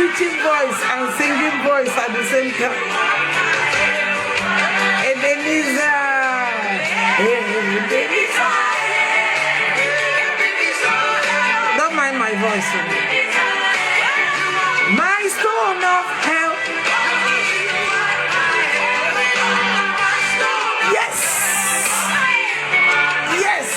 teaching voice and singing voice at the same time. Ebenezer. Don't mind my voice. My stone of help. Yes. Yes.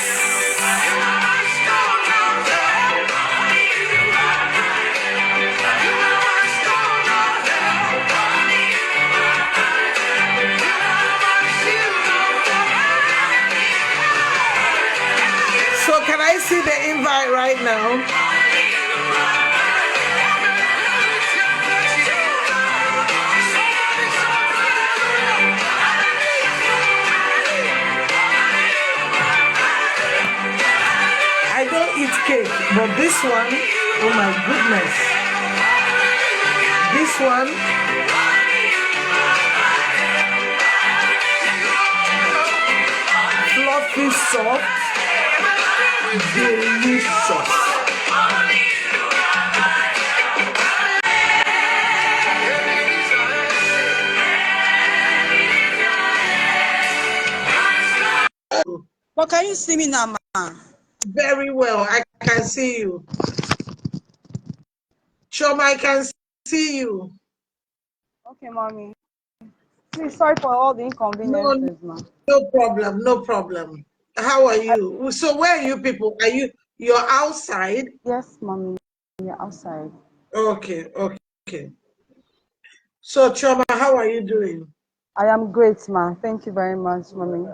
So can I see the invite right now? I don't eat cake, but this one, oh my goodness. This one, fluffy, soft, delicious. Well, can you see me now, ma? Very well. I can see you. Chioma, I can see you. Okay, mommy. Please, sorry for all the inconveniences, ma. No problem. No problem. How are you? So where are you people? You're outside? Yes, mommy. Yeah, outside. Okay. So Chioma, how are you doing? I am great, ma. Thank you very much, mommy.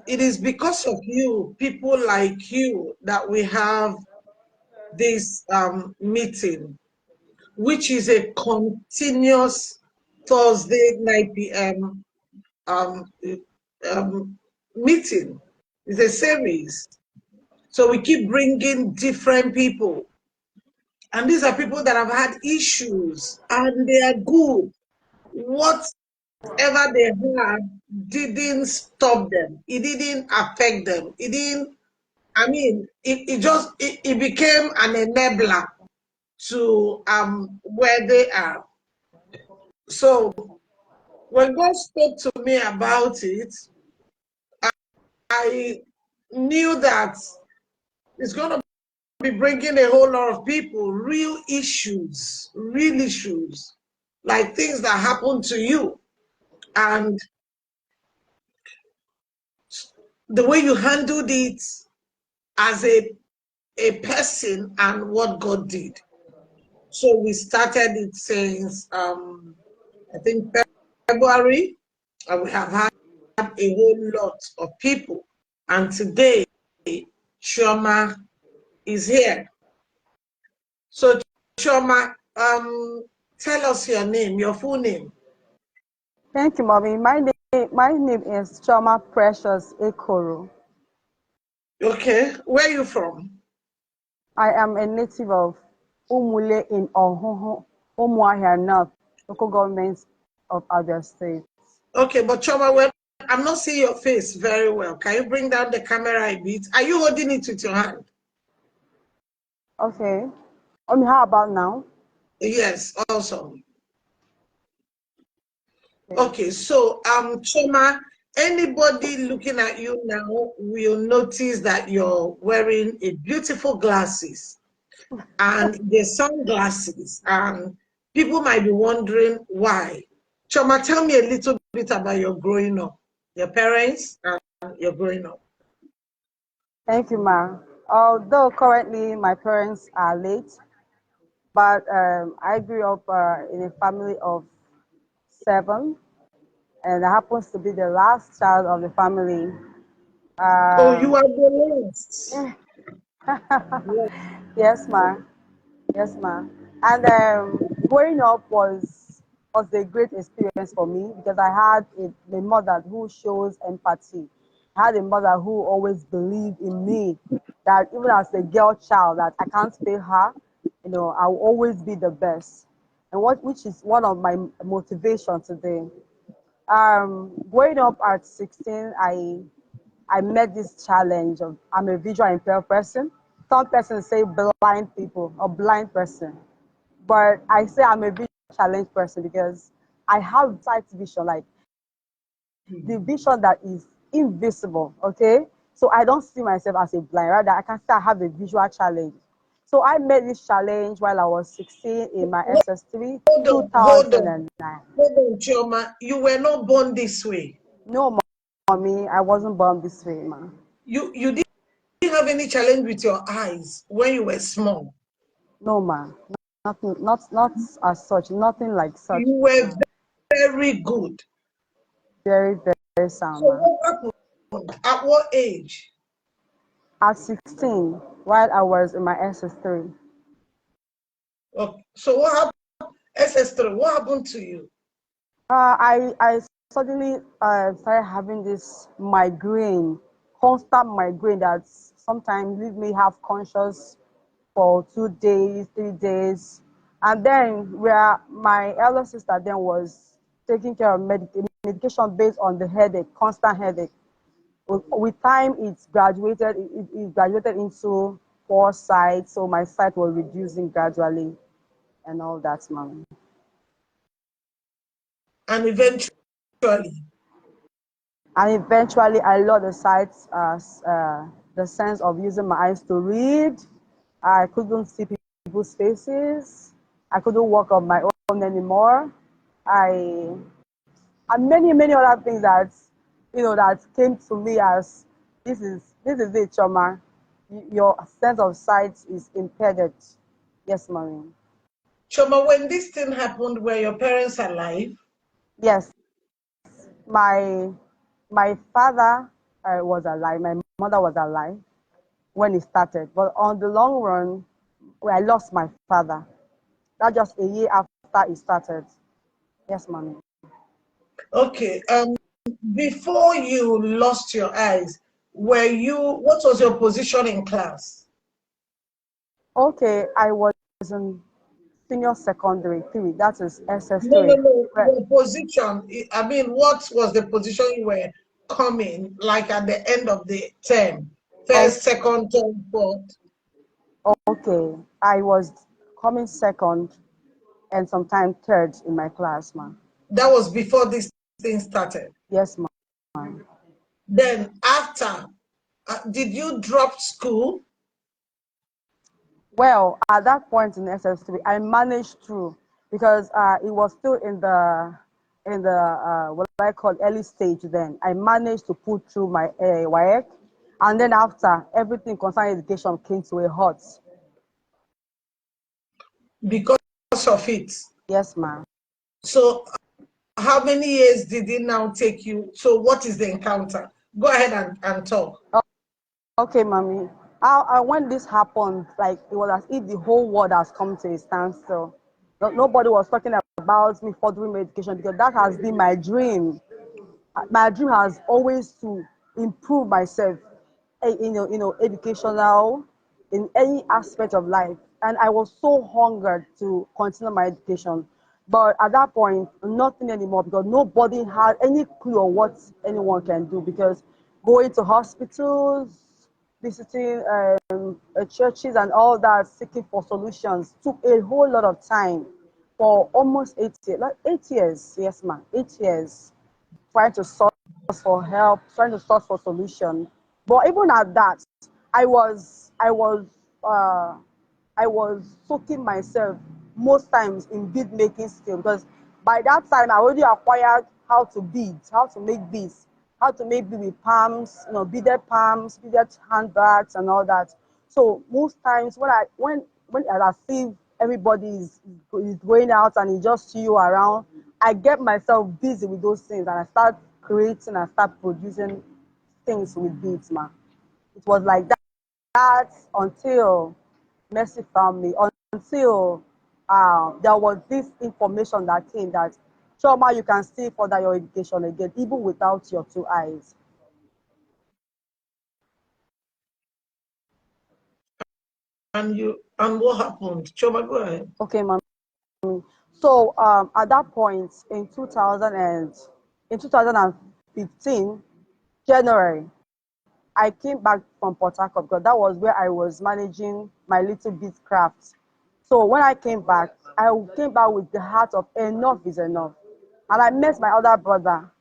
It is because of you, people like you, that we have this meeting, which is a continuous Thursday 9 p.m. Meeting. It's a series. So we keep bringing different people. And these are people that have had issues and they are good. Whatever they had didn't stop them. It didn't affect them. It didn't, it became an enabler to where they are. So when God spoke to me about it, I knew that it's going to be bringing a whole lot of people real issues, like things that happen to you, and the way you handled it as a person and what God did. So we started it since I think February, and we have had a whole lot of people. And today, Chioma is here. So Chioma, tell us your name, your full name. Thank you, mommy. My name is Chioma Precious Ekoro. Okay, where are you from? I am a native of Umule in Ohoho, Umuahia North, local government of Abia State. Okay, but Chioma, I'm not seeing your face very well. Can you bring down the camera a bit? Are you holding it with your hand? Okay. How about now? Yes, also. Okay, so Chioma, anybody looking at you now will notice that you're wearing a beautiful glasses and the sunglasses, and people might be wondering why. Chioma, tell me a little bit about your growing up, your parents and your growing up. Thank you, ma. Although currently my parents are late, but I grew up in a family of 7, and I happens to be the last child of the family. Oh, you are the last. Yes, ma. Yes, ma. And growing up was a great experience for me because I had a mother who shows empathy. I had a mother who always believed in me, that even as a girl child, that I can't fail her. I will always be the best, and which is one of my motivation today. Growing up at 16, I met this challenge of I'm a visual impaired person. Some persons say blind people or blind person. But I say I'm a visual challenged person because I have sight vision, like the vision that is invisible. Okay, so I don't see myself as a blind. Rather, I can say I have a visual challenge. So I made this challenge while I was 16 in my SS3, Hold on, hold on, 2009. hold on, Chioma. You were not born this way. No, mommy, I wasn't born this way, man. You didn't have any challenge with your eyes when you were small. No, man, nothing, not as such, nothing like such. You were No, very good. very, very So sound, man. what happened? At what age? At 16, while I was in my SS3, Okay. So what happened? SS3, what happened to you? I suddenly started having this migraine, constant migraine that sometimes leave me half conscious for 2 days, 3 days. And then where my elder sister then was taking care of medication based on the headache, constant headache. With time, it graduated into poor sight, so my sight was reducing gradually and all that, man. And eventually, And eventually, I lost the sight, the sense of using my eyes to read. I couldn't see people's faces. I couldn't walk on my own anymore. I and many other things that that came to me as this is it, trauma. Your sense of sight is impaired. Yes, mommy. Choma, when this thing happened, were your parents alive? Yes, my my father was alive. My mother was alive when it started, but on the long run, I lost my father. That just a year after it started. Yes, mommy. Okay. Before you lost your eyes, what was your position in class? Okay, I was in senior secondary three. That is No, no, SS3. no. Your position. I mean, what was the position you were coming like at the end of the term? First, second, third, fourth. Okay, I was coming second and sometimes third in my class, man. That was before this thing started. Yes, man. Then after, did you drop school? Well, at that point in SS3, I managed through because it was still in the what I call early stage. Then I managed to put through my WAEC, and then after everything concerning education came to a halt. Because of it. Yes, ma'am. So, how many years did it now take you? So, what is the encounter? Go ahead and talk. Okay, mommy. When this happened, like it was as if the whole world has come to a standstill. Nobody was talking about me furthering my education because that has been my dream. My dream has always to improve myself, educational, in any aspect of life. And I was so hungered to continue my education. But at that point, nothing anymore because nobody had any clue of what anyone can do because going to hospitals, visiting churches and all that, seeking for solutions took a whole lot of time for almost 8 years. Like 8 years, yes, ma'am, 8 years trying to source for help, trying to source for solution. But even at that, I was I was uh, I was soaking myself most times in bead making skill because by that time I already acquired how to bead, how to make beads, how to make bead with palms, beaded palms, beaded handbags and all that. So most times when I see everybody is going out and it's just you around, I get myself busy with those things and I start creating and start producing things with beads, man. It was like that until Mercy found me, until there was this information that came that Chioma, you can still further your education again, even without your two eyes. And what happened? Choma, go ahead. Okay, ma'am. So at that point in 2000 and in 2015 January, I came back from Port Harcourt because that was where I was managing my little bit craft. So when I came back with the heart of enough is enough. And I met my other brother.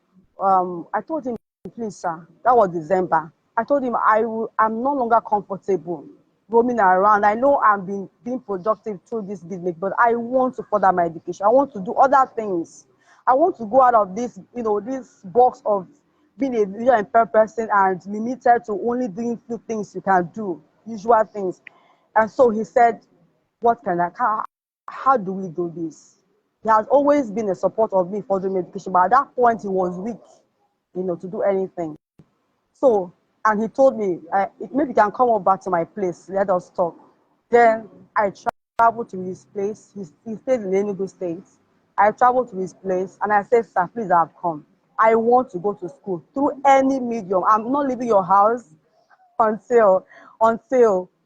I told him, please, sir, that was December. I told him I'm no longer comfortable roaming around. I know I'm being productive through this business, but I want to further my education. I want to do other things. I want to go out of this, this box of being a visual impaired person and limited to only doing few things you can do, usual things. And so he said, what can I, how do we do this? He has always been a support of me for the medication, but at that point he was weak, to do anything. So, and he told me, maybe you can come over to my place, let us talk. Then I traveled to his place. He stayed in Enugu State. I traveled to his place and I said, sir, please, I've come. I want to go to school through any medium. I'm not leaving your house until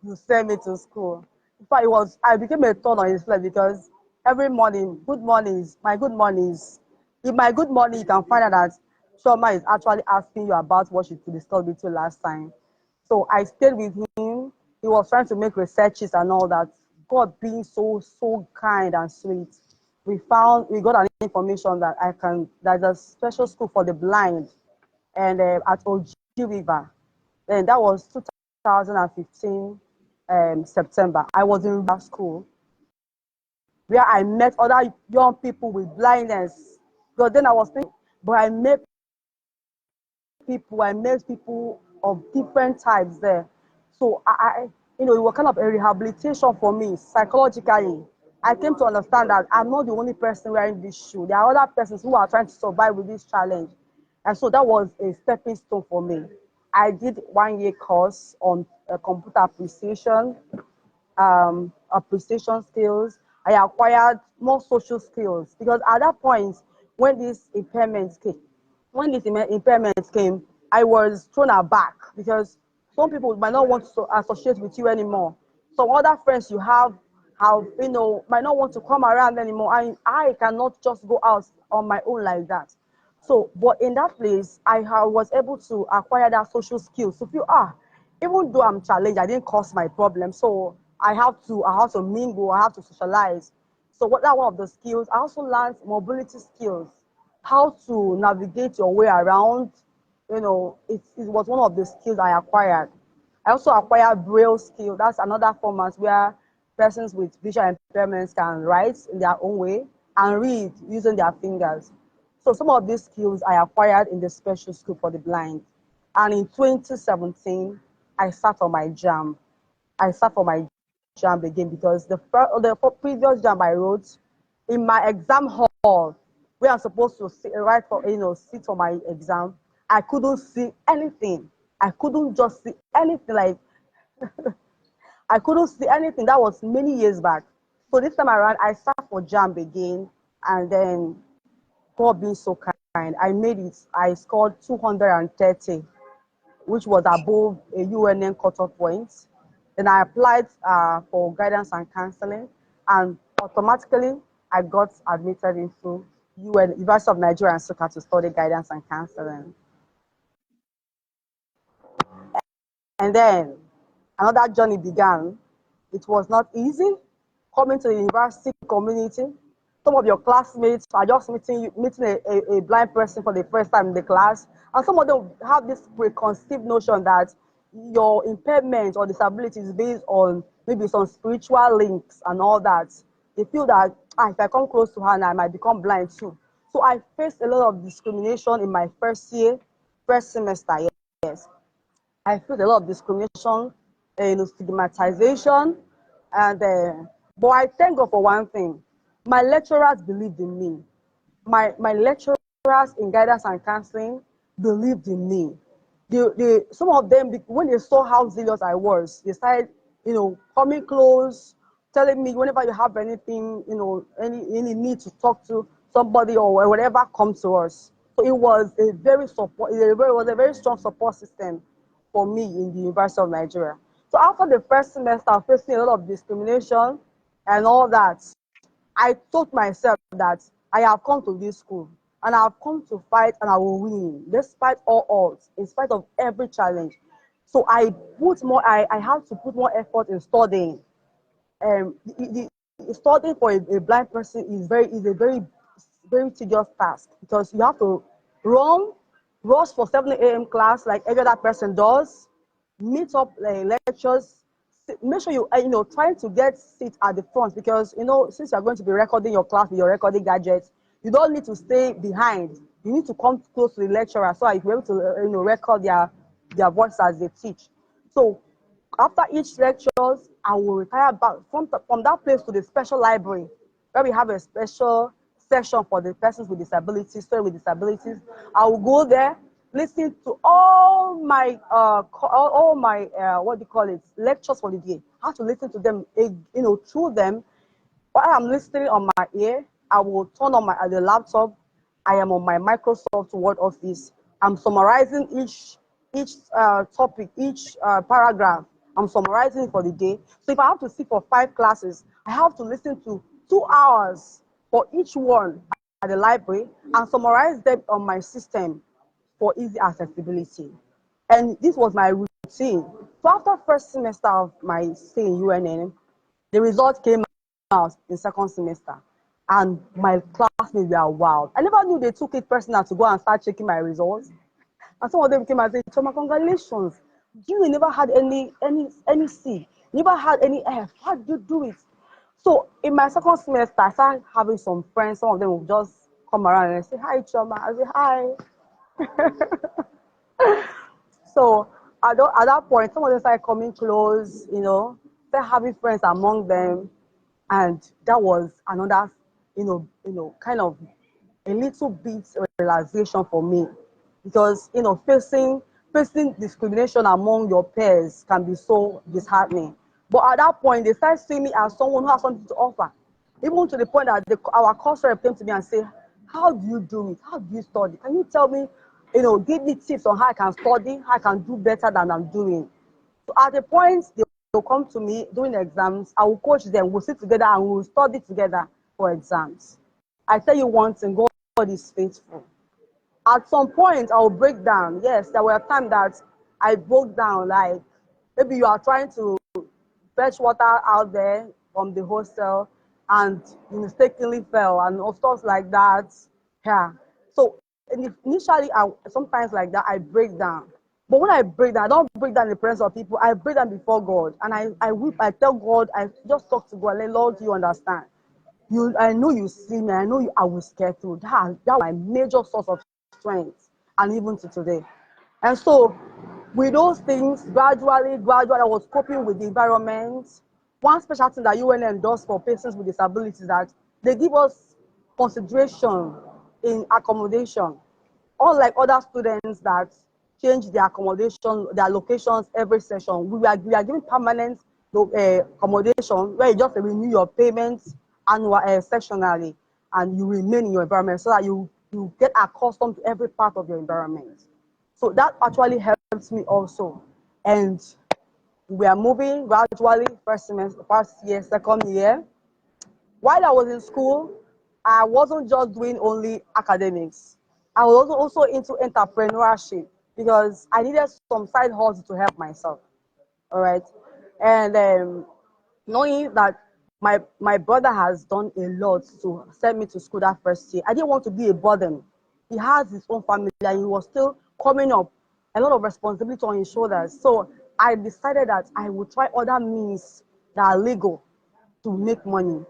you send me to school. In fact, I became a thorn on his flesh because every morning, good mornings, my good mornings. In my good morning, you can find out that Chioma is actually asking you about what she discussed with you last time. So I stayed with him. He was trying to make researches and all that. God being so kind and sweet. We got an information that there's a special school for the blind and at Oji River. Then that was 2015 September. I was in school where I met other young people with blindness. Because then I was thinking, but I met people of different types there. So it was kind of a rehabilitation for me psychologically. I came to understand that I'm not the only person wearing this shoe. There are other persons who are trying to survive with this challenge. And so that was a stepping stone for me. I did 1 year course on computer appreciation skills. I acquired more social skills because at that point, when these impairments came, I was thrown aback because some people might not want to associate with you anymore. Some other friends you have might not want to come around anymore. I cannot just go out on my own like that. So, but in that place, was able to acquire that social skills to feel, even though I'm challenged, I didn't cause my problem. So I have to mingle, I have to socialize. So what that one of the skills, I also learned mobility skills, how to navigate your way around. It was one of the skills I acquired. I also acquired braille skill. That's another format where persons with visual impairments can write in their own way and read using their fingers. So some of these skills I acquired in the special school for the blind. And in 2017, I sat for my jam. I sat for my jam again because the previous jam I wrote in my exam hall where I'm supposed to sit for my exam, I couldn't see anything. I couldn't just see anything. Like I couldn't see anything. That was many years back. So this time around, I sat for jam again, and then God being so kind, I made it. I scored 230, which was above a UNN cutoff point. Then I applied for guidance and counseling, and automatically I got admitted into University of Nigeria and Nsukka to study guidance and counseling. And then another journey began. It was not easy coming to the university community. Some of your classmates are just meeting a blind person for the first time in the class. And some of them have this preconceived notion that your impairment or disability is based on maybe some spiritual links and all that. They feel that if I come close to her, I might become blind too. So I faced a lot of discrimination in my first semester, yes. I feel a lot of discrimination, stigmatization, and but I thank God for one thing. My lecturers believed in me. My lecturers in guidance and counseling believed in me. Some of them, when they saw how zealous I was, they started, coming close, telling me whenever you have anything, any need to talk to somebody or whatever, come to us. So it was a very strong support system for me in the University of Nigeria. So after the first semester, facing a lot of discrimination and all that, I told myself that I have come to this school and I have come to fight and I will win, despite all odds, in spite of every challenge. So I have to put more effort in studying. studying for a blind person is a very tedious task because you have to run, rush for 7 a.m. class like every other person does, meet up lectures, make sure you trying to get seats at the front because since you're going to be recording your class with your recording gadgets, you don't need to stay behind. You need to come close to the lecturer so that you're able to record their voice as they teach. So after each lectures, I will retire back from that place to the special library where we have a special section for the persons with disabilities, story with disabilities. I will go there, listen to all my what do you call it, lectures for the day. I have to listen to them, through them. While I'm listening on my ear, I will turn on the laptop. I am on my Microsoft Word Office. I'm summarizing each topic, each paragraph. I'm summarizing for the day. So if I have to sit for 5 classes, I have to listen to 2 hours for each one at the library and summarize them on my system for easy accessibility. And this was my routine. So after first semester of my stay in UNN, the result came out in second semester. And my classmates were wild. I never knew they took it personal to go and start checking my results. And some of them came and said, Choma, congratulations. You never had any C. You never had any F. How did you do it? So in my second semester, I started having some friends. Some of them would just come around and say, hi, Choma. I say, hi. So at that point, some of them started coming close, started having friends among them. And that was another, kind of a little bit realization for me. Because, facing discrimination among your peers can be so disheartening. But at that point, they started seeing me as someone who has something to offer. Even to the point that our course rep came to me and said, how do you do it? How do you study? Can you tell me, give me tips on how I can study, how I can do better than I'm doing? So at the point they'll come to me during exams, I will coach them, we'll sit together and we'll study together for exams. I tell you one thing, God is faithful. At some point, I will break down. Yes, there were times that I broke down, like maybe you are trying to fetch water out there from the hostel and you mistakenly fell and of stuff like that. Yeah. So initially, sometimes like that, I break down. But when I break down, I don't break down in the presence of people. I break down before God. And I weep, I tell God, I just talk to God, like, Lord, you understand. I know you see me. I know I will get through. That was my major source of strength, and even to today. And so, with those things, gradually, I was coping with the environment. One special thing that UNN does for persons with disabilities is that they give us consideration in accommodation. Unlike other students that change their accommodation, their locations every session, we are given permanent accommodation where you just renew your payments annual sectionally, and you remain in your environment so that you get accustomed to every part of your environment. So that actually helps me also. And we are moving gradually, first semester, first year, second year. While I was in school, I wasn't just doing only academics. I was also into entrepreneurship because I needed some side hustle to help myself. All right. And knowing that my brother has done a lot to send me to school that first year, I didn't want to be a burden. He has his own family and he was still coming up, a lot of responsibility on his shoulders. So I decided that I would try other means that are legal to make money.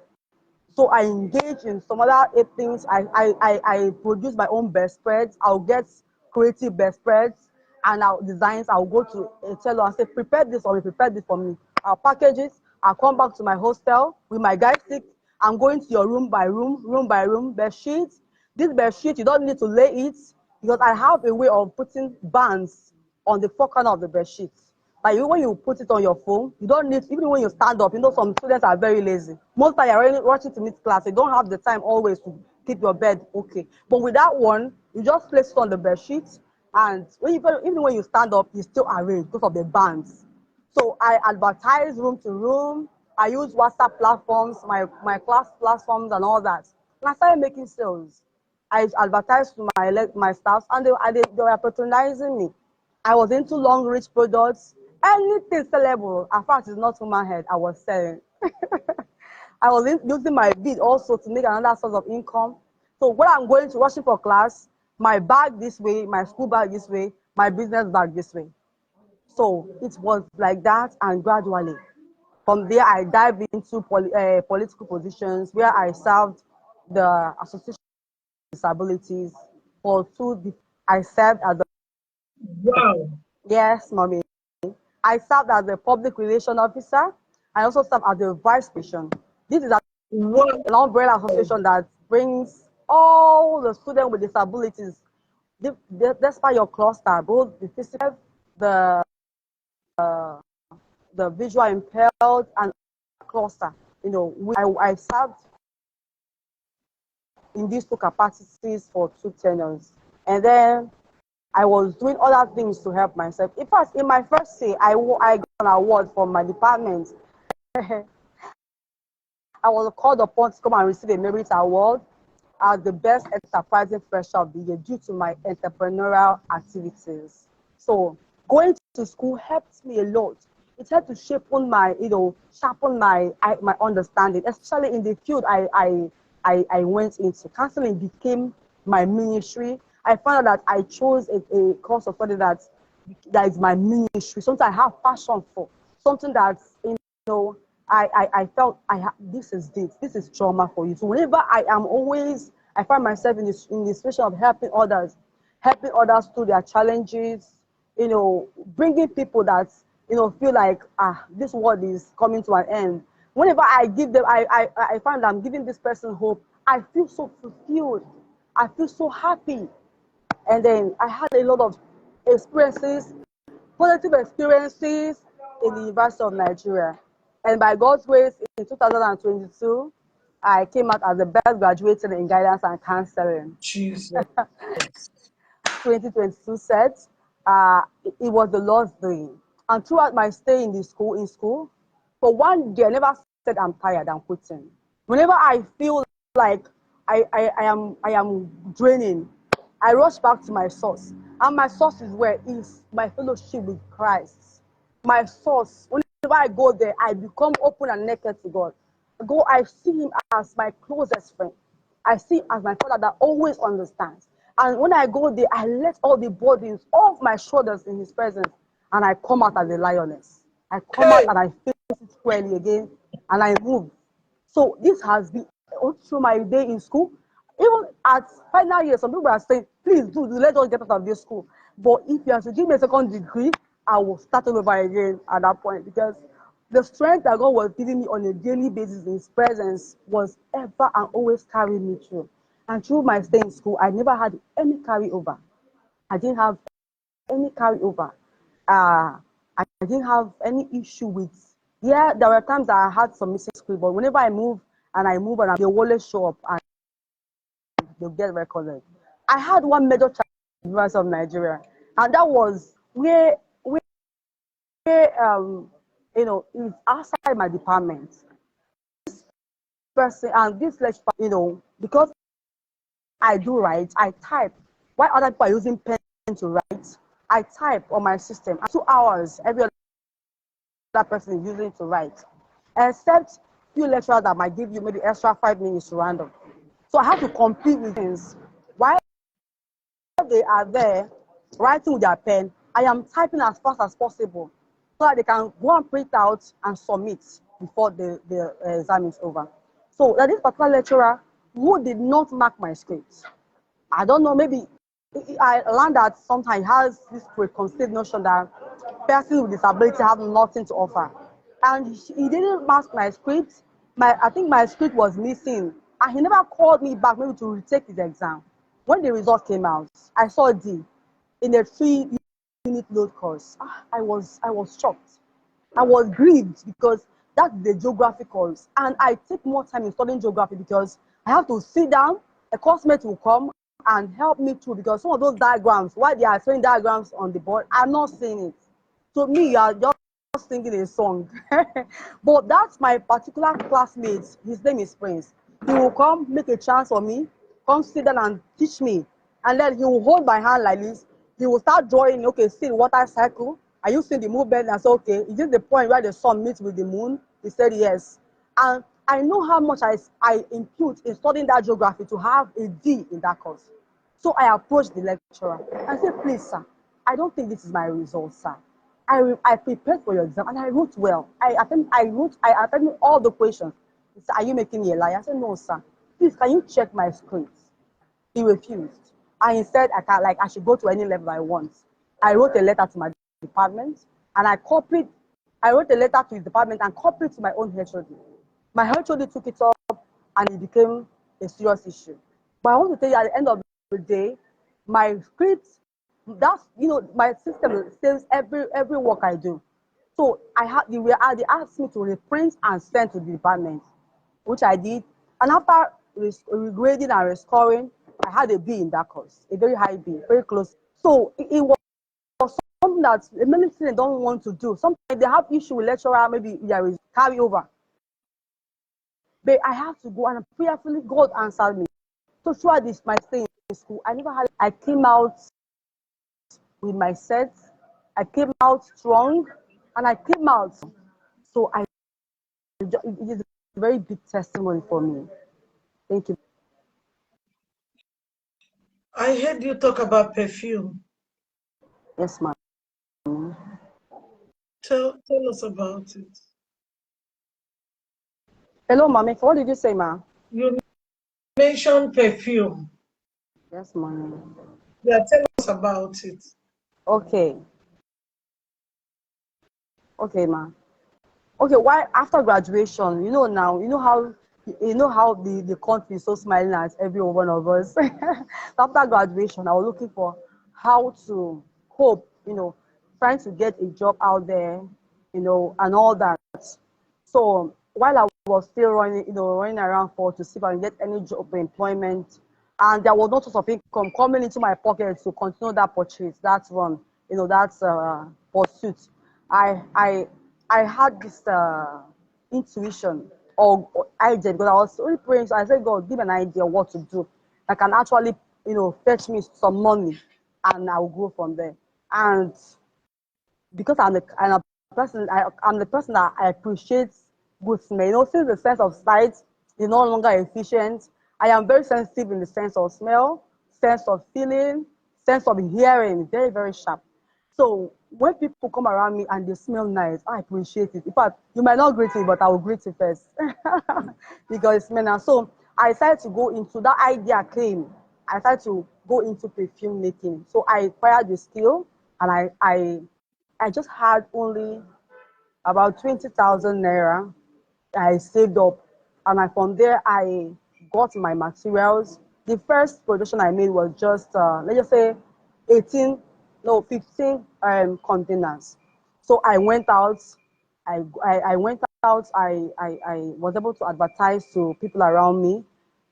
So I engage in some other things. I produce my own best spreads. I'll get creative best spreads and our designs. I'll go to a tailor and say, prepare this or prepare this for me. I'll package it. I'll come back to my hostel with my guide stick. I'm going to your room by room, bed sheets. This bed sheet, you don't need to lay it because I have a way of putting bands on the four corner of the bed sheet. Like when you put it on your phone, you don't need, even when you stand up, some students are very lazy. Most time you're already rushing to meet class, you don't have the time always to keep your bed okay. But with that one, you just place it on the bed sheet, and even when you stand up, it's still arranged because of the bands. So I advertise room to room. I use WhatsApp platforms, my class platforms and all that. And I started making sales. I advertised to my staff, and they were patronizing me. I was into long reach products, anything sellable. In fact, it's not human head I was selling. I was using my bead also to make another source of income. So when I'm going to rushing for class, my bag this way, my school bag this way, my business bag this way. So it was like that, and gradually, from there, I dived into political positions where I served the Association of Disabilities for I served as the, Wow. yes, mommy. I served as a public relation officer. I also served as the vice president. This is Wow. an umbrella association that brings all the students with disabilities, despite your cluster, both the physical, the the visual impaired, and cluster. I served in these two capacities for 2 tenures, and then I was doing other things to help myself. In fact, in my first day, I got an award from my department. I was called upon to come and receive a merit award as the best enterprising fresher of the year due to my entrepreneurial activities. So going to school helped me a lot. It helped to sharpen my understanding, especially in the field I went into. Counseling became my ministry. I found out that I chose a course of study that is my ministry, something I have passion for, something that know, I felt this is it. This is trauma for you. So whenever I find myself in this situation of helping others through their challenges, bringing people that feel like this world is coming to an end. Whenever I give them, I find I'm giving this person hope. I feel so fulfilled. I feel so happy. And then I had a lot of experiences, positive experiences in the University of Nigeria. And by God's grace, in 2022, I came out as the best graduated in guidance and counseling. Jesus. 2022 said, it was the Lord's doing. And throughout my stay in school, for one day, I never said I'm tired, I'm quitting. Whenever I feel like I am draining, I rush back to my source. And my source is where is my fellowship with Christ. My source. Whenever I go there, I become open and naked to God. I see him as my closest friend. I see him as my father that always understands. And when I go there, I let all the burdens off my shoulders in his presence. And I come out as a lioness. I come out Hey. and I face it squarely again. And I move. So this has been all through my day in school. Even at final year, some people are saying, please let's just get out of this school. But if you have to give me a second degree, I will start all over again at that point, because the strength that God was giving me on a daily basis in his presence was ever and always carrying me through. And through my stay in school, I never had any carryover. I didn't have any carryover. I didn't have any issue with. Yeah, there were times that I had some missing school, but whenever I move, they always show up and they'll get recorded. I had one major challenge in the University of Nigeria, and that was it's outside my department. Person and this lecture, because I do write, I type. While other people are using pen to write, I type on my system. 2 hours, every other person is using to write. Except few lecturers that might give you maybe extra 5 minutes to round up. So I have to compete with things. While they are there writing with their pen, I am typing as fast as possible so that they can go and print out and submit before the exam is over. So that this particular lecturer who did not mark my script, I don't know, maybe I learned that sometimes has this preconceived notion that persons with disability have nothing to offer. And he didn't mark my script. I think my script was missing. And he never called me back maybe to retake his exam. When the result came out, I saw D in a 3-unit load course. I was shocked. I was grieved because that's the geography course. And I take more time in studying geography because I have to sit down, a coursemate will come and help me through, because some of those diagrams, while they are showing diagrams on the board, I'm not seeing it. To me, you are just singing a song. But that's my particular classmate. His name is Prince. He will come, make a chance for me, come sit down and teach me. And then he will hold my hand like this. He will start drawing, okay, see the water cycle. Are you seeing the movement? I said, okay, is this the point where the sun meets with the moon? He said, yes. And I know how much I impute in studying that geography to have a D in that course. So I approached the lecturer and said, please, sir, I don't think this is my result, sir. I prepared for your exam and I wrote well. I attended all the questions. He said, are you making me a liar? I said, no, sir. Please, can you check my scripts? He refused. And he said I should go to any level I want. I wrote a letter to my department and I wrote a letter to his department and copied to my own HOD. My HOD took it up and it became a serious issue. But I want to tell you at the end of the day, my script, that's my system saves every work I do. So they asked me to reprint and send to the department, which I did. And after regrading and rescoring, I had a B in that course, a very high B, very close. So it was something that many students don't want to do. Sometimes they have issue with lecturer, maybe there is carry over. But I have to go and prayerfully God answered me. So throughout my stay in school, I came out with my set, I came out strong, and I came out. So it is a very big testimony for me. Thank you. I heard you talk about perfume. Yes, ma'am. Tell us about it. Hello, mommy. What did you say, ma'am? You mentioned perfume. Yes, ma'am. Yeah, tell us about it. Okay. Okay, ma'am. Okay, why after graduation, now, you know how the country is so smiling at every one of us. After graduation, I was looking for how to cope, trying to get a job out there, and all that. So while I was still running around to see if I can get any job or employment, and there was no source of income coming into my pocket to continue that purchase, that run, that pursuit. I I had this intuition or idea because I was only praying. So I said, God, give an idea what to do that can actually, fetch me some money, and I'll go from there. And because I'm a person, I'm the person that I appreciate good smell. Since the sense of sight is no longer efficient, I am very sensitive in the sense of smell, sense of feeling, sense of hearing, very, very sharp. So when people come around me and they smell nice, I appreciate it. In fact, you might not greet me, but I will greet you first because it's smell nice. So I decided to go into that idea came. I decided to go into perfume making. So I acquired the skill and I just had only about 20,000 naira I saved up. And from there, I got my materials. The first production I made was just, let's just say, 18, no, 15 containers. So I went out, I went out, I was able to advertise to people around me.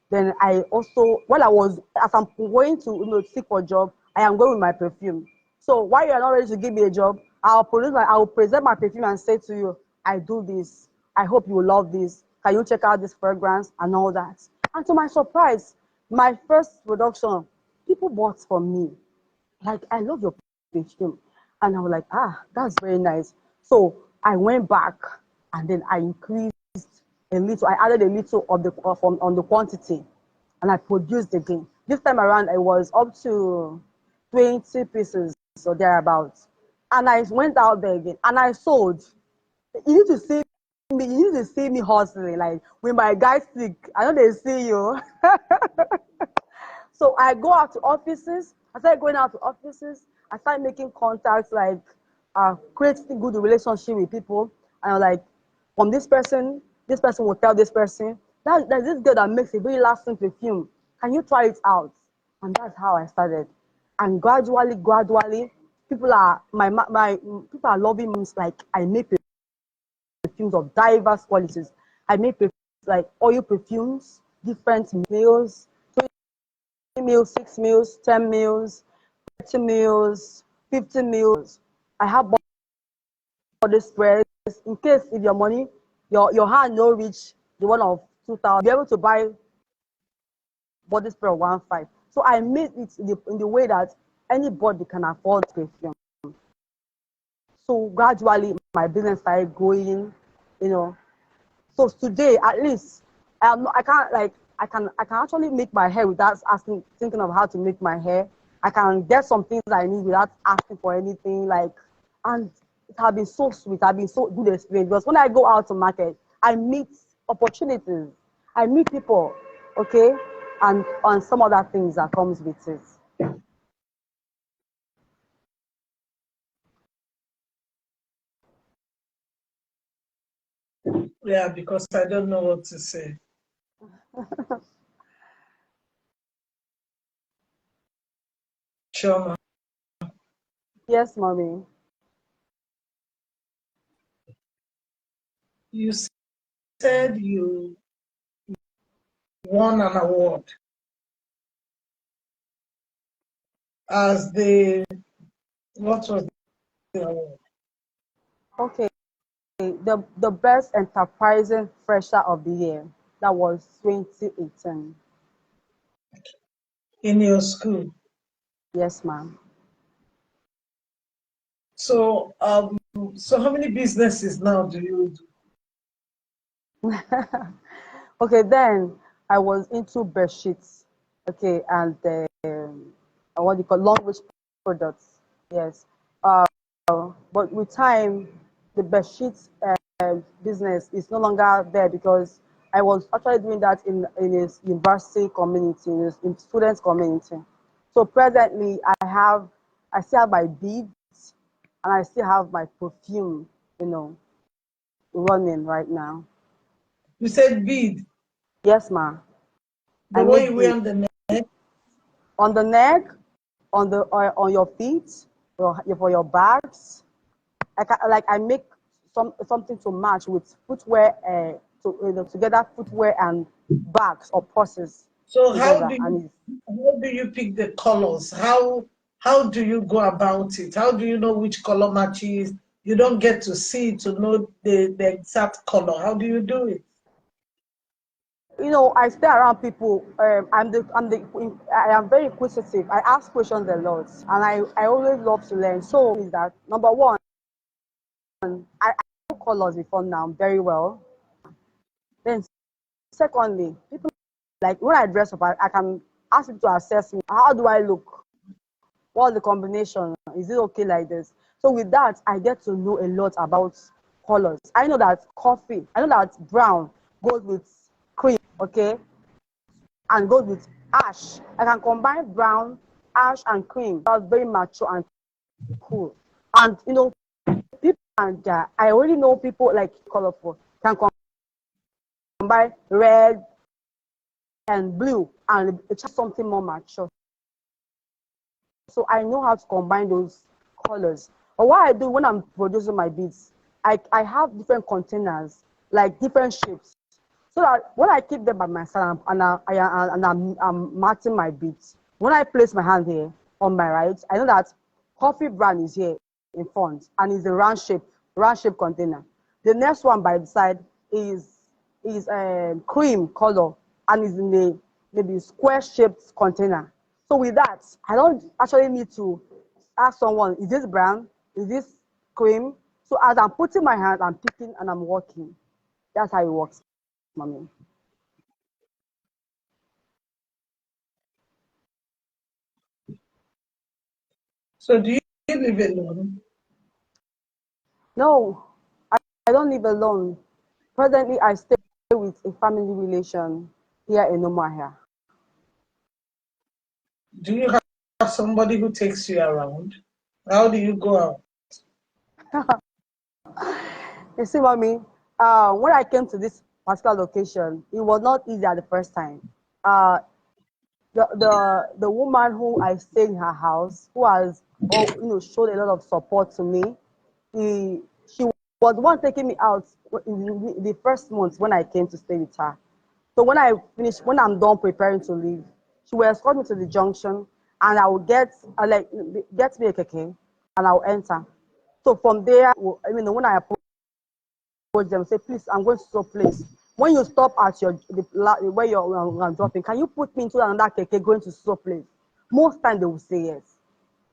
Then I also, while I was, as I'm going to seek for a job, I am going with my perfume. So while you are not ready to give me a job, I will present my perfume and say to you, I do this. I hope you will love this. Can you check out this fragrance and all that? And to my surprise, my first production, people bought from me. Like, I love your perfume. And I was like, that's very nice. So I went back and then I increased a little. I added a little of the on the quantity, and I produced again. This time around, I was up to 20 pieces or thereabouts, and I went out there again and I sold. You need to see me. You need to see me hustling. Like when my guys sick, I know they see you. So I go out to offices. I started going out to offices. I started making contacts, like creating good relationship with people. And I'm like, from this person will tell this person. There's this girl that makes a very lasting perfume. Can you try it out? And that's how I started. And gradually, people are loving me. Like I make perfumes of diverse qualities. I make perfumes like oil perfumes, different males, 20 mils, 6 mils, 10 mils, 30 mils, 50 mils. I have body sprays in case if your money, your hand no reach the one of 2,000, be able to buy body spray of 1.5. So I made it in the way that anybody can afford perfume. So gradually my business started growing, you know, So today, at least, I can't like I can actually make my hair without asking, thinking of how to make my hair. I can get some things I need without asking for anything. Like, and it has been so sweet. It has been so good experience because when I go out to market, I meet opportunities. I meet people, okay, and on some other things that comes with it. Yeah, because I don't know what to say. Chioma, Yes, mommy. you said you won an award as the, what was the award? Okay, the best enterprising fresher of the year. That was 2018. In your school. Yes, ma'am. So, so how many businesses now do you do? Okay, then I was into bed sheets. Okay, and what do you call long range products. Yes. But with time, the bed sheets business is no longer there because I was actually doing that in a university community, in students community. So presently, I still have my beads and I still have my perfume, you know, running right now. You said bead, Yes, ma. the I one make you wear beads on the neck. on the neck, on your feet, for your bags. I make something to match with footwear, together footwear and bags or purses So together, and it's, how do you pick the colors? How do you go about it? How do you know which color matches? You don't get to see to know the exact color. How do you do it? I stay around people. I am very inquisitive. I ask questions a lot, and I always love to learn. So is that number one? I know colors before now very well. Then secondly, people like when I dress up, I can ask people to assess me. How do I look? What's the combination? Is it okay like this? So with that, I get to know a lot about colors. I know that coffee, I know that brown goes with cream, okay, and goes with ash. I can combine brown, ash, and cream. That's very mature and cool. And people and I already know people like colorful can combine red and blue and it's just something more mature. So I know how to combine those colors. But what I do when I'm producing my beads, I have different containers, like different shapes. So that when I keep them by my side I'm marking my beads, when I place my hand here on my right, I know that coffee brand is here in front and is a round shape container. The next one by the side is cream color and is in a maybe square shaped container. So with that, I don't actually need to ask someone, is this brown? Is this cream? So as I'm putting my hand, I'm picking and I'm working. That's how it works, mommy. So do you live alone? No, I don't live alone. Presently, I stay with a family relation here in Omaha. Do you have somebody who takes you around? How do you go out? You see, mommy, when I came to this particular location, it was not easy at the first time. Uh, the woman who I stayed in her house, who has showed a lot of support to me, she was the one taking me out in the first month when I came to stay with her. So when I'm done preparing to leave, she will escort me to the junction, and I will get me a keke, and I will enter. So from there, when I approach them, say, please, I'm going to some place. When you stop at where you're dropping, can you put me into another keke going to some place? Most time they will say yes.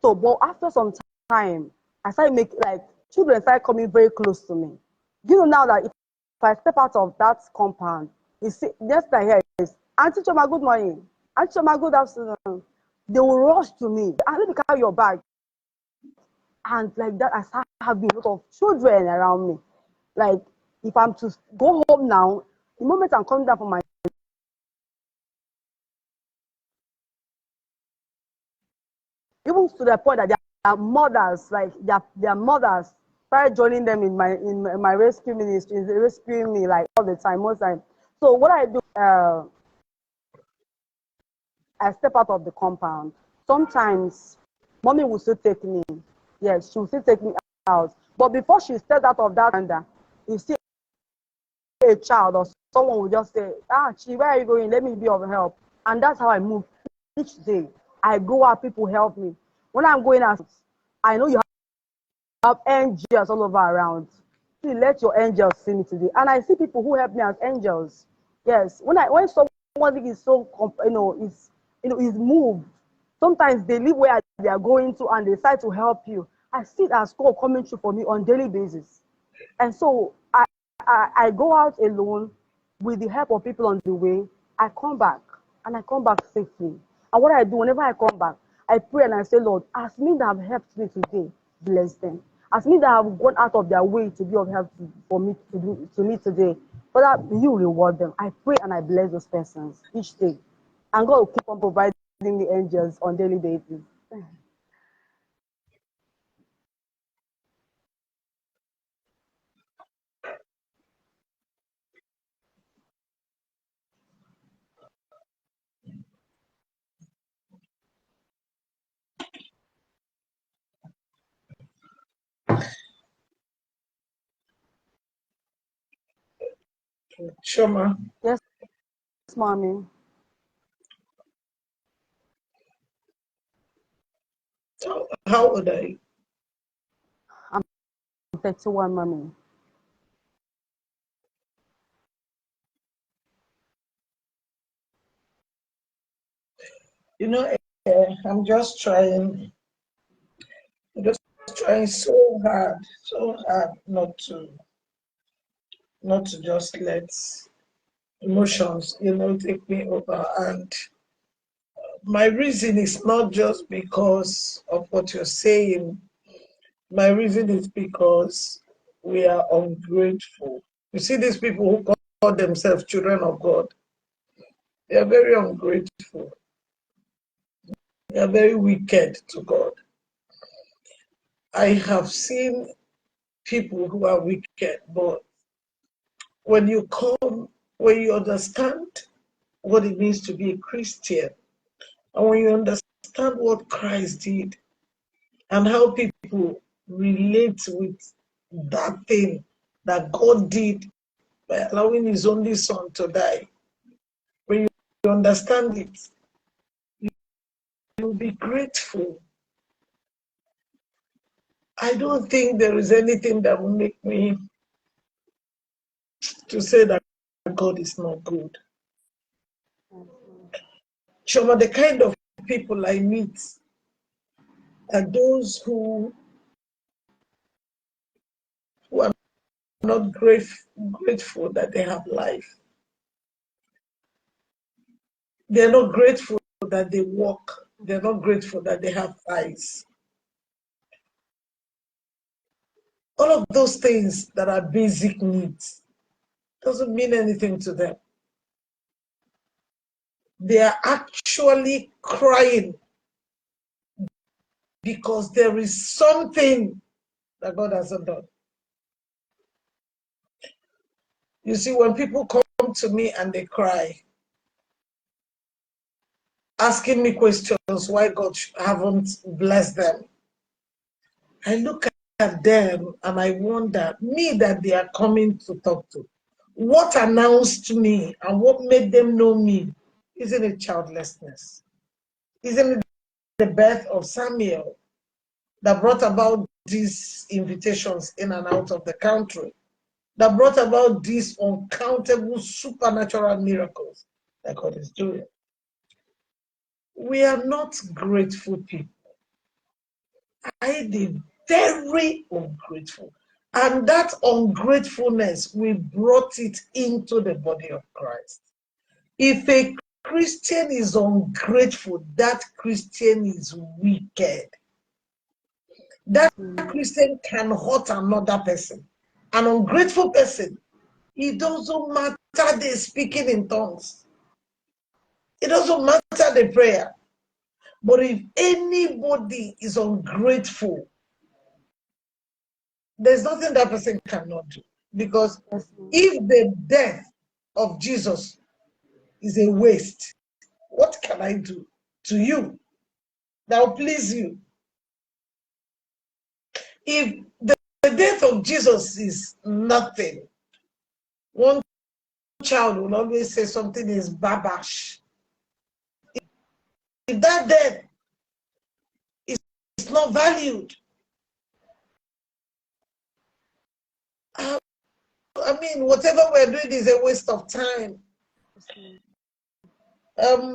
So, but after some time, I started making like children started coming very close to me. You know now that I step out of that compound, you see, next thing I hear is, Auntie Chioma, good morning. Auntie Chioma, good afternoon. They will rush to me. And let me carry your bag. And like that, I start having a lot of children around me. Like, if I'm to go home now, the moment I'm coming down from my, even to the point that their mothers, like their mothers, started joining them in my rescue ministry, rescuing me like all the time, most time. So what I do, I step out of the compound. Sometimes mommy will still take me. Yes, she will still take me out. But before she stepped out of that under, you see a child or someone will just say, ah, Chi, where are you going? Let me be of help. And that's how I move each day. I go out, people help me. When I'm going out, I know you have angels all over around. See, let your angels see me today. And I see people who help me as angels. Yes. When someone is so is moved, sometimes they leave where they are going to and they decide to help you. I see it as God coming through for me on daily basis. And so I go out alone with the help of people on the way. I come back and I come back safely. And what I do whenever I come back, I pray and I say, Lord, as me that have helped me today, bless them. As me that have gone out of their way to be of help for me to me today, Father, you reward them. I pray and I bless those persons each day. And God will keep on providing the angels on daily basis. Chioma, Yes, mommy. how old are you? I'm 31, mommy. You know, I'm just trying, I'm just trying so hard not to just let emotions, take me over. And my reason is not just because of what you're saying. My reason is because we are ungrateful. You see, these people who call themselves children of God, they are very ungrateful. They are very wicked to God. I have seen people who are wicked, but when you come, when you understand what it means to be a Christian, and when you understand what Christ did and how people relate with that thing that God did by allowing his only son to die, when you understand it, you'll be grateful. I don't think there is anything that will make me to say that God is not good. Shoma, the kind of people I meet are those who are not grateful that they have life. They're not grateful that they walk. They're not grateful that they have eyes. All of those things that are basic needs doesn't mean anything to them. They are actually crying because there is something that God hasn't done. You see, when people come to me and they cry, asking me questions why God haven't blessed them, I look at them and I wonder, me that they are coming to talk to, what announced me and what made them know me? Isn't it childlessness? Isn't it the birth of Samuel that brought about these invitations in and out of the country, that brought about these uncountable supernatural miracles that God is doing? We are not grateful people. I am very ungrateful. And that ungratefulness, we brought it into the body of Christ. If a Christian is ungrateful, that Christian is wicked. That Christian can hurt another person. An ungrateful person, it doesn't matter they speaking in tongues. It doesn't matter the prayer. But if anybody is ungrateful, there's nothing that person cannot do. Because if the death of Jesus is a waste, what can I do to you that will please you? If the death of Jesus is nothing, one child will always say something is babash. If that death is not valued, I mean, whatever we're doing is a waste of time.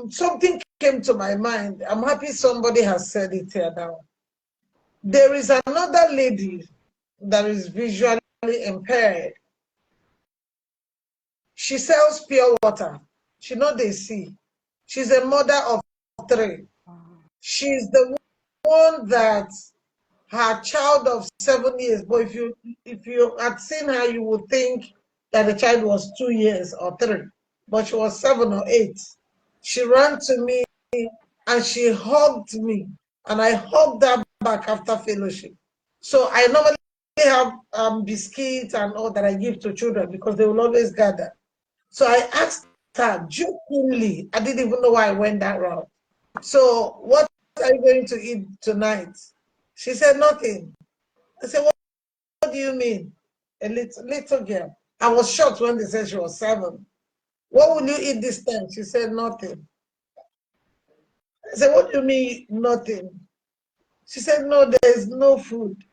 Something came to my mind. I'm happy somebody has said it here now. There is another lady that is visually impaired. She sells pure water. She know they see. She's a mother of 3. She's the one that her child of 7 years, but if you had seen her, you would think that the child was 2 years or 3, but she was 7 or 8. She ran to me and she hugged me, and I hugged her back after fellowship. So I normally have biscuits and all that I give to children because they will always gather. So I asked her jokingly, I didn't even know why I went that route. So what are you going to eat tonight? She said nothing. I said, what do you mean? A little girl. I was shocked when they said she was 7. What will you eat this time? She said nothing. I said, what do you mean nothing? She said, no, there is no food.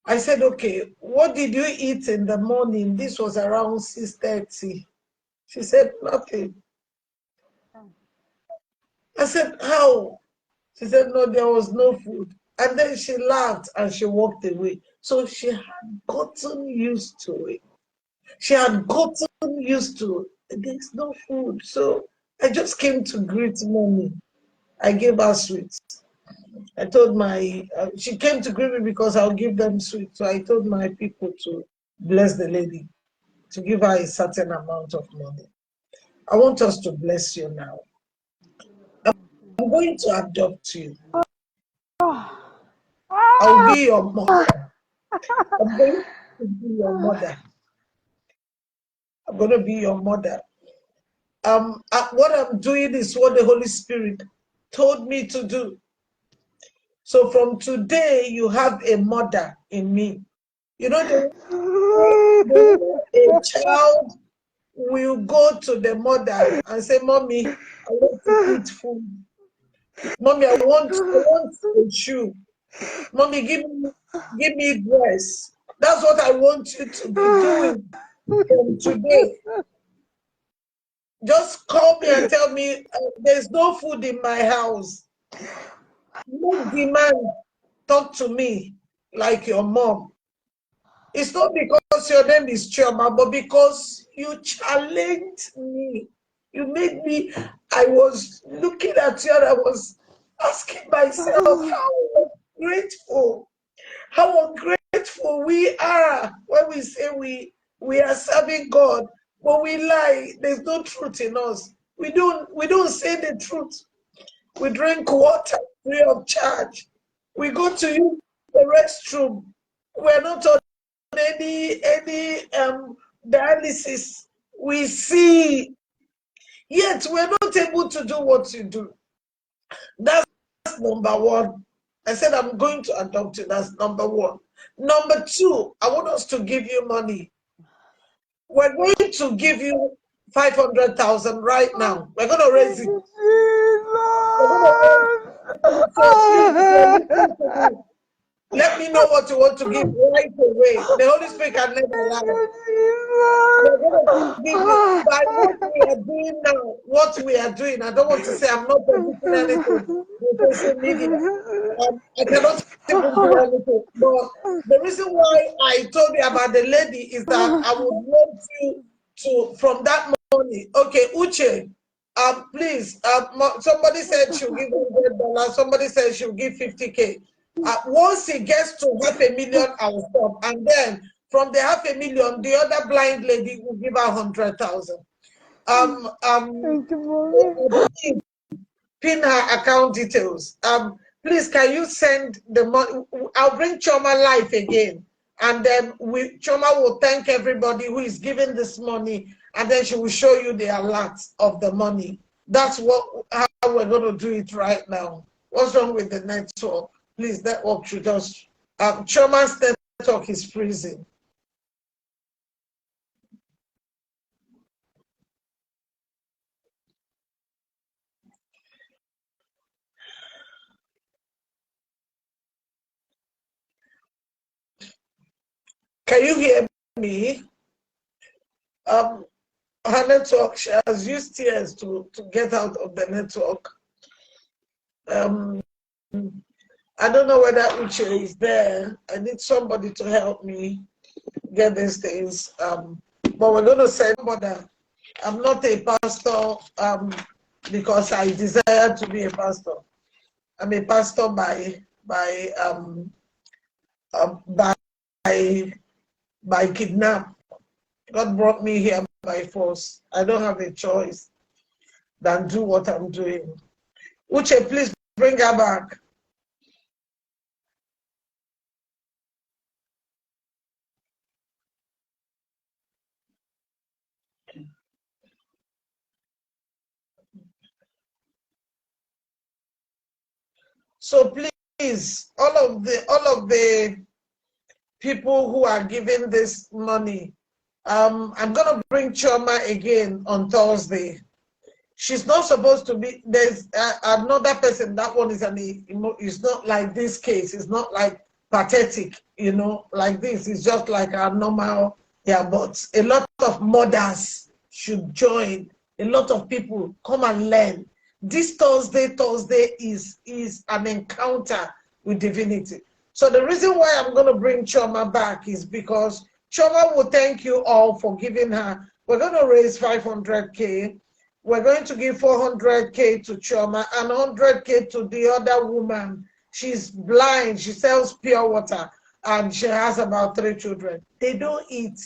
I said, okay, what did you eat in the morning? This was around 6:30. She said, nothing. I said, how? She said, no, there was no food. And then she laughed and she walked away. So she had gotten used to it. She had gotten used to it. There's no food. So I just came to greet mommy. I gave her sweets. I told she came to greet me because I'll give them sweets. So I told my people to bless the lady, to give her a certain amount of money. I want us to bless you now. I'm going to adopt you. I'll be your mother. I'm going to be your mother. I'm going to be your mother. What I'm doing is what the Holy Spirit told me to do. So from today, you have a mother in me. You know, a child will go to the mother and say, Mommy, I want to eat food. Mommy, I want a shoe. Mommy, give me dress. That's what I want you to be doing from today. Just call me and tell me there's no food in my house. No demand. Talk to me like your mom. It's not because your name is Chioma, but because you challenged me. You made me, I was looking at you and I was asking myself how grateful, how ungrateful we are when we say we are serving God, but we lie. There's no truth in us. We don't say the truth. We drink water free of charge. We go to use the restroom. We're not on any dialysis. We see, yet we're not able to do what you do. That's number one. I said I'm going to adopt you. That's number one. Number two, I want us to give you money. We're going to give you 500,000 right now. We're going to raise it. We're going to raise. So please, if you're listening to me, Let me know what you want to give right away. The Holy Spirit can never lie. You're going to give me by what we are doing now. What we are doing. I don't want to say I'm not producing anything on social media. I cannot even do anything. But the reason why I told you about the lady is that I would want you to, from that money. Okay, Uche, please. Somebody said she'll give $100. Somebody said she'll give 50K. Once it gets to 500,000, I'll stop. And then from the 500,000, the other blind lady will give her 100,000. Thank you, mommy. Pin her account details. Please, can you send the money? I'll bring Chioma live again, and then Chioma will thank everybody who is giving this money, and then she will show you the alert of the money. That's how we're going to do it right now. What's wrong with the network? Please, network should just. Chioma's network is freezing. Can you hear me? Her network, she has used tears to get out of the network. I don't know whether Uche is there. I need somebody to help me get these things. But we're going to send somebody. I'm not a pastor because I desire to be a pastor. I'm a pastor by kidnap. God brought me here by force. I don't have a choice than do what I'm doing. Uche, please bring her back. So please, all of the people who are giving this money, I'm gonna bring Chioma again on Thursday. She's not supposed to be. There's another person. That one is it's not like this case. It's not like pathetic, like this. It's just like a normal. Yeah, but a lot of mothers should join. A lot of people come and learn. This Thursday is an encounter with divinity. So the reason why I'm going to bring Chioma back is because Chioma will thank you all for giving her. We're going to raise 500K. We're going to give 400K to Chioma and 100K to the other woman. She's blind. She sells pure water and she has about 3 children. They don't eat.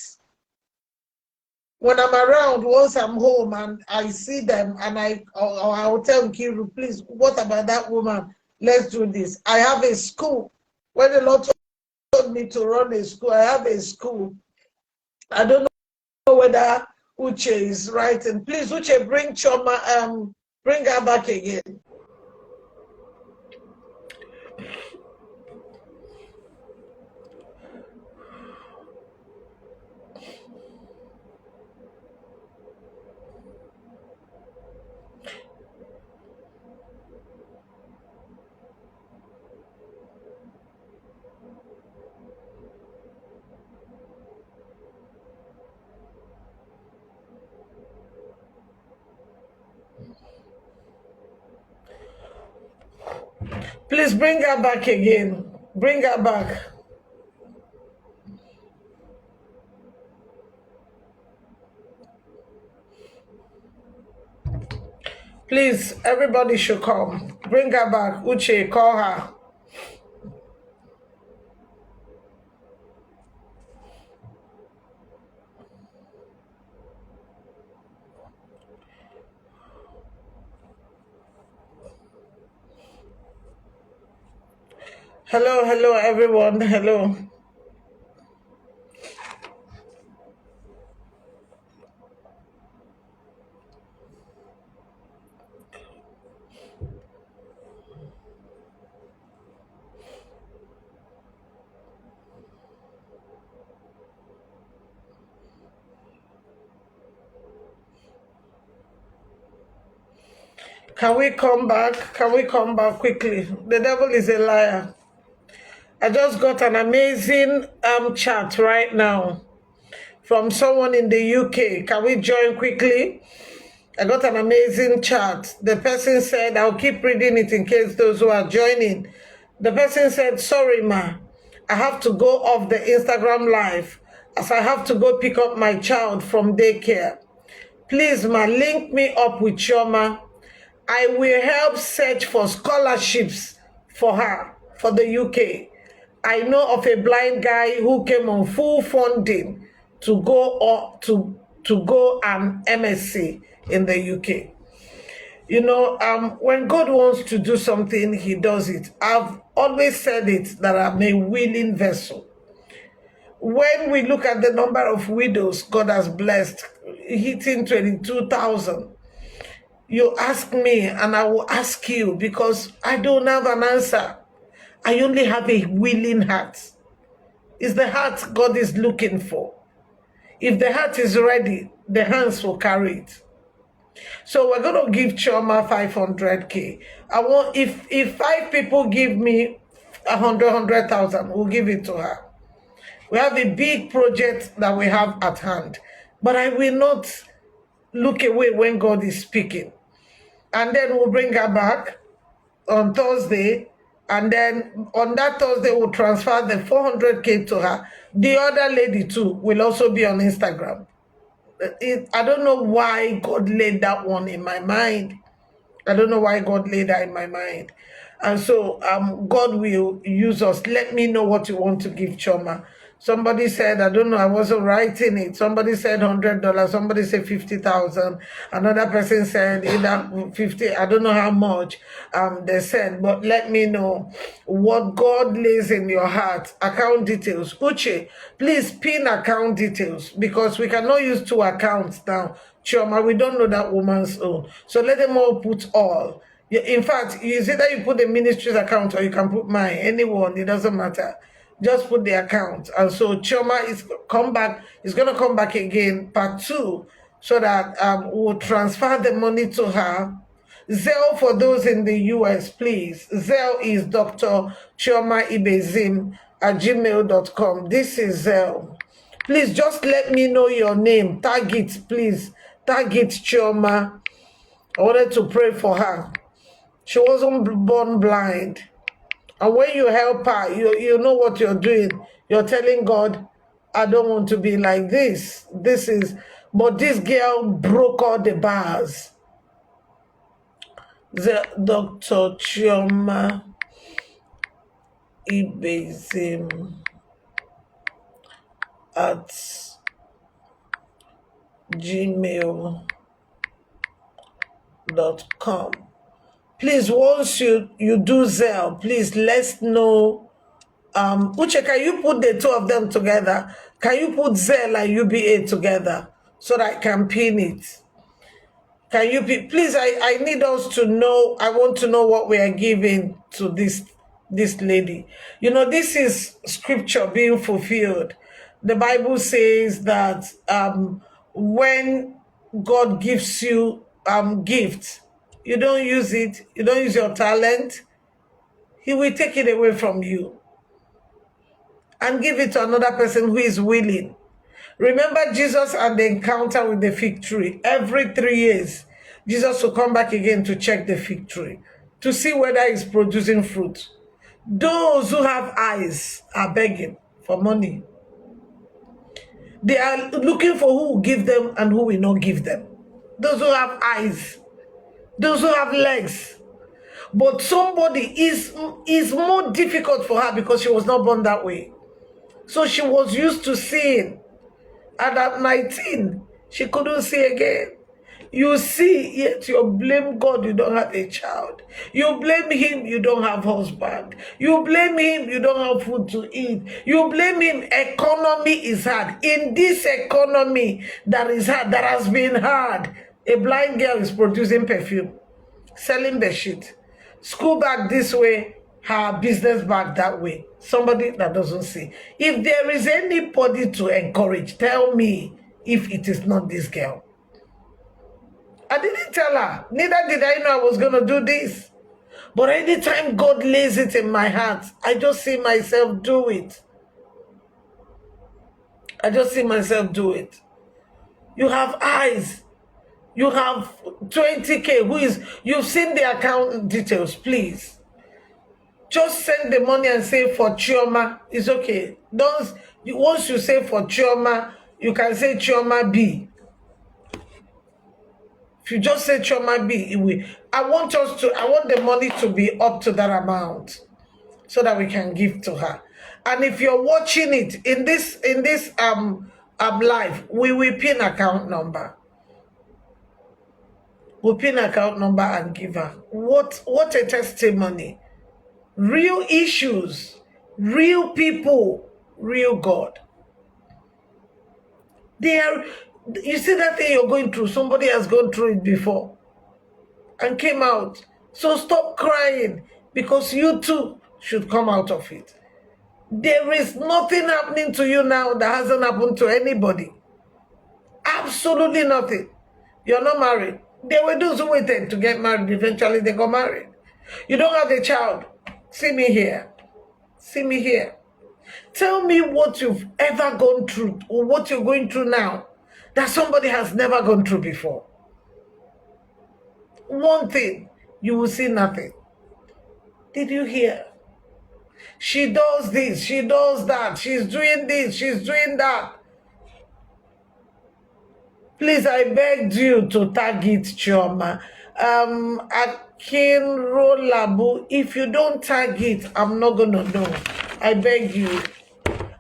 When I'm around, once I'm home and I see them and I'll tell Kiru, please, what about that woman? Let's do this. I have a school. When the Lord told me to run a school, I have a school. I don't know whether Uche is right. And please, Uche, bring Chioma, bring her back again. Please bring her back again. Bring her back. Please, everybody should come. Bring her back. Uche, call her. Hello, everyone. Hello. Can we come back? Can we come back quickly? The devil is a liar. I just got an amazing chat right now from someone in the UK. Can we join quickly? I got an amazing chat. The person said, I'll keep reading it in case those who are joining. The person said, sorry, ma, I have to go off the Instagram live as I have to go pick up my child from daycare. Please, ma, link me up with Chioma. I will help search for scholarships for her for the UK. I know of a blind guy who came on full funding to go to go an MSc in the UK. You know, when God wants to do something, He does it. I've always said it that I'm a willing vessel. When we look at the number of widows God has blessed, hitting 22,000, you ask me and I will ask you because I don't have an answer. I only have a willing heart. It's the heart God is looking for. If the heart is ready, the hands will carry it. So we're going to give Chioma 500K. I want if 5 people give me 100,000, we'll give it to her. We have a big project that we have at hand, but I will not look away when God is speaking. And then we'll bring her back on Thursday, and then on that Thursday we'll transfer the 400K to her. The other lady too will also be on Instagram. I don't know why God laid that one in my mind. I don't know why God laid that in my mind. And so God will use us. Let me know what you want to give Chioma. Somebody said, I don't know, I wasn't writing it. Somebody said $100. Somebody said 50,000. Another person said either 50. I don't know how much they said, but let me know what God lays in your heart. Account details. Uche, please pin account details because we cannot use 2 accounts now. Chioma, we don't know that woman's own. So let them all put all. In fact, it's either you put the ministry's account or you can put mine. Anyone, it doesn't matter. Just put the account. And so Chioma is going to come back again, part 2, so that we'll transfer the money to her. Zelle for those in the US, please. Zelle is Dr. Chioma Ibezim at gmail.com. This is Zelle. Please just let me know your name. Tag it, please. Tag it, Chioma. I wanted to pray for her. She wasn't born blind. And when you help her, you know what you're doing. You're telling God, I don't want to be like this. But this girl broke all the bars. The Dr. Chioma Ibezim at gmail.com. Please, once you do Zelle, please let's know. Uche, can you put the 2 of them together? Can you put Zelle and UBA together so that I can pin it? Can you please? I need us to know. I want to know what we are giving to this lady. You know, this is scripture being fulfilled. The Bible says that when God gives you gift, you don't use it. You don't use your talent. He will take it away from you and give it to another person who is willing. Remember Jesus and the encounter with the fig tree. Every 3 years, Jesus will come back again to check the fig tree, to see whether it's producing fruit. Those who have eyes are begging for money. They are looking for who will give them and who will not give them. Those who have eyes, those who have legs. But somebody is more difficult for her because she was not born that way. So she was used to seeing. And at 19, she couldn't see again. You see, yet you blame God you don't have a child. You blame him you don't have husband. You blame him you don't have food to eat. You blame him economy is hard. In this economy that is hard, that has been hard, a blind girl is producing perfume, selling bedsheet, school bag this way, her business bag that way. Somebody that doesn't see. If there is anybody to encourage, tell me if it is not this girl. I didn't tell her. Neither did I know I was going to do this. But anytime God lays it in my heart, I just see myself do it. I just see myself do it. You have eyes. You have 20K. You've seen the account details, please. Just send the money and say for Chioma. It's okay. Once you say for Chioma, you can say Chioma B. If you just say Chioma B, I want the money to be up to that amount so that we can give to her. And if you're watching it in this live, we will pin account number. We'll pin account number and give her. What a testimony. Real issues, real people, real God. You see that thing you're going through, somebody has gone through it before and came out. So stop crying, because you too should come out of it. There is nothing happening to you now that hasn't happened to anybody. Absolutely nothing. You're not married. There were those who waited to get married. Eventually they got married. You don't have a child. See me here. See me here. Tell me what you've ever gone through or what you're going through now that somebody has never gone through before. One thing, you will see nothing. Did you hear? She does this, she does that, she's doing this, she's doing that. Please, I begged you to tag it, Chioma. Akinrolabu, if you don't tag it, I'm not going to know. I beg you.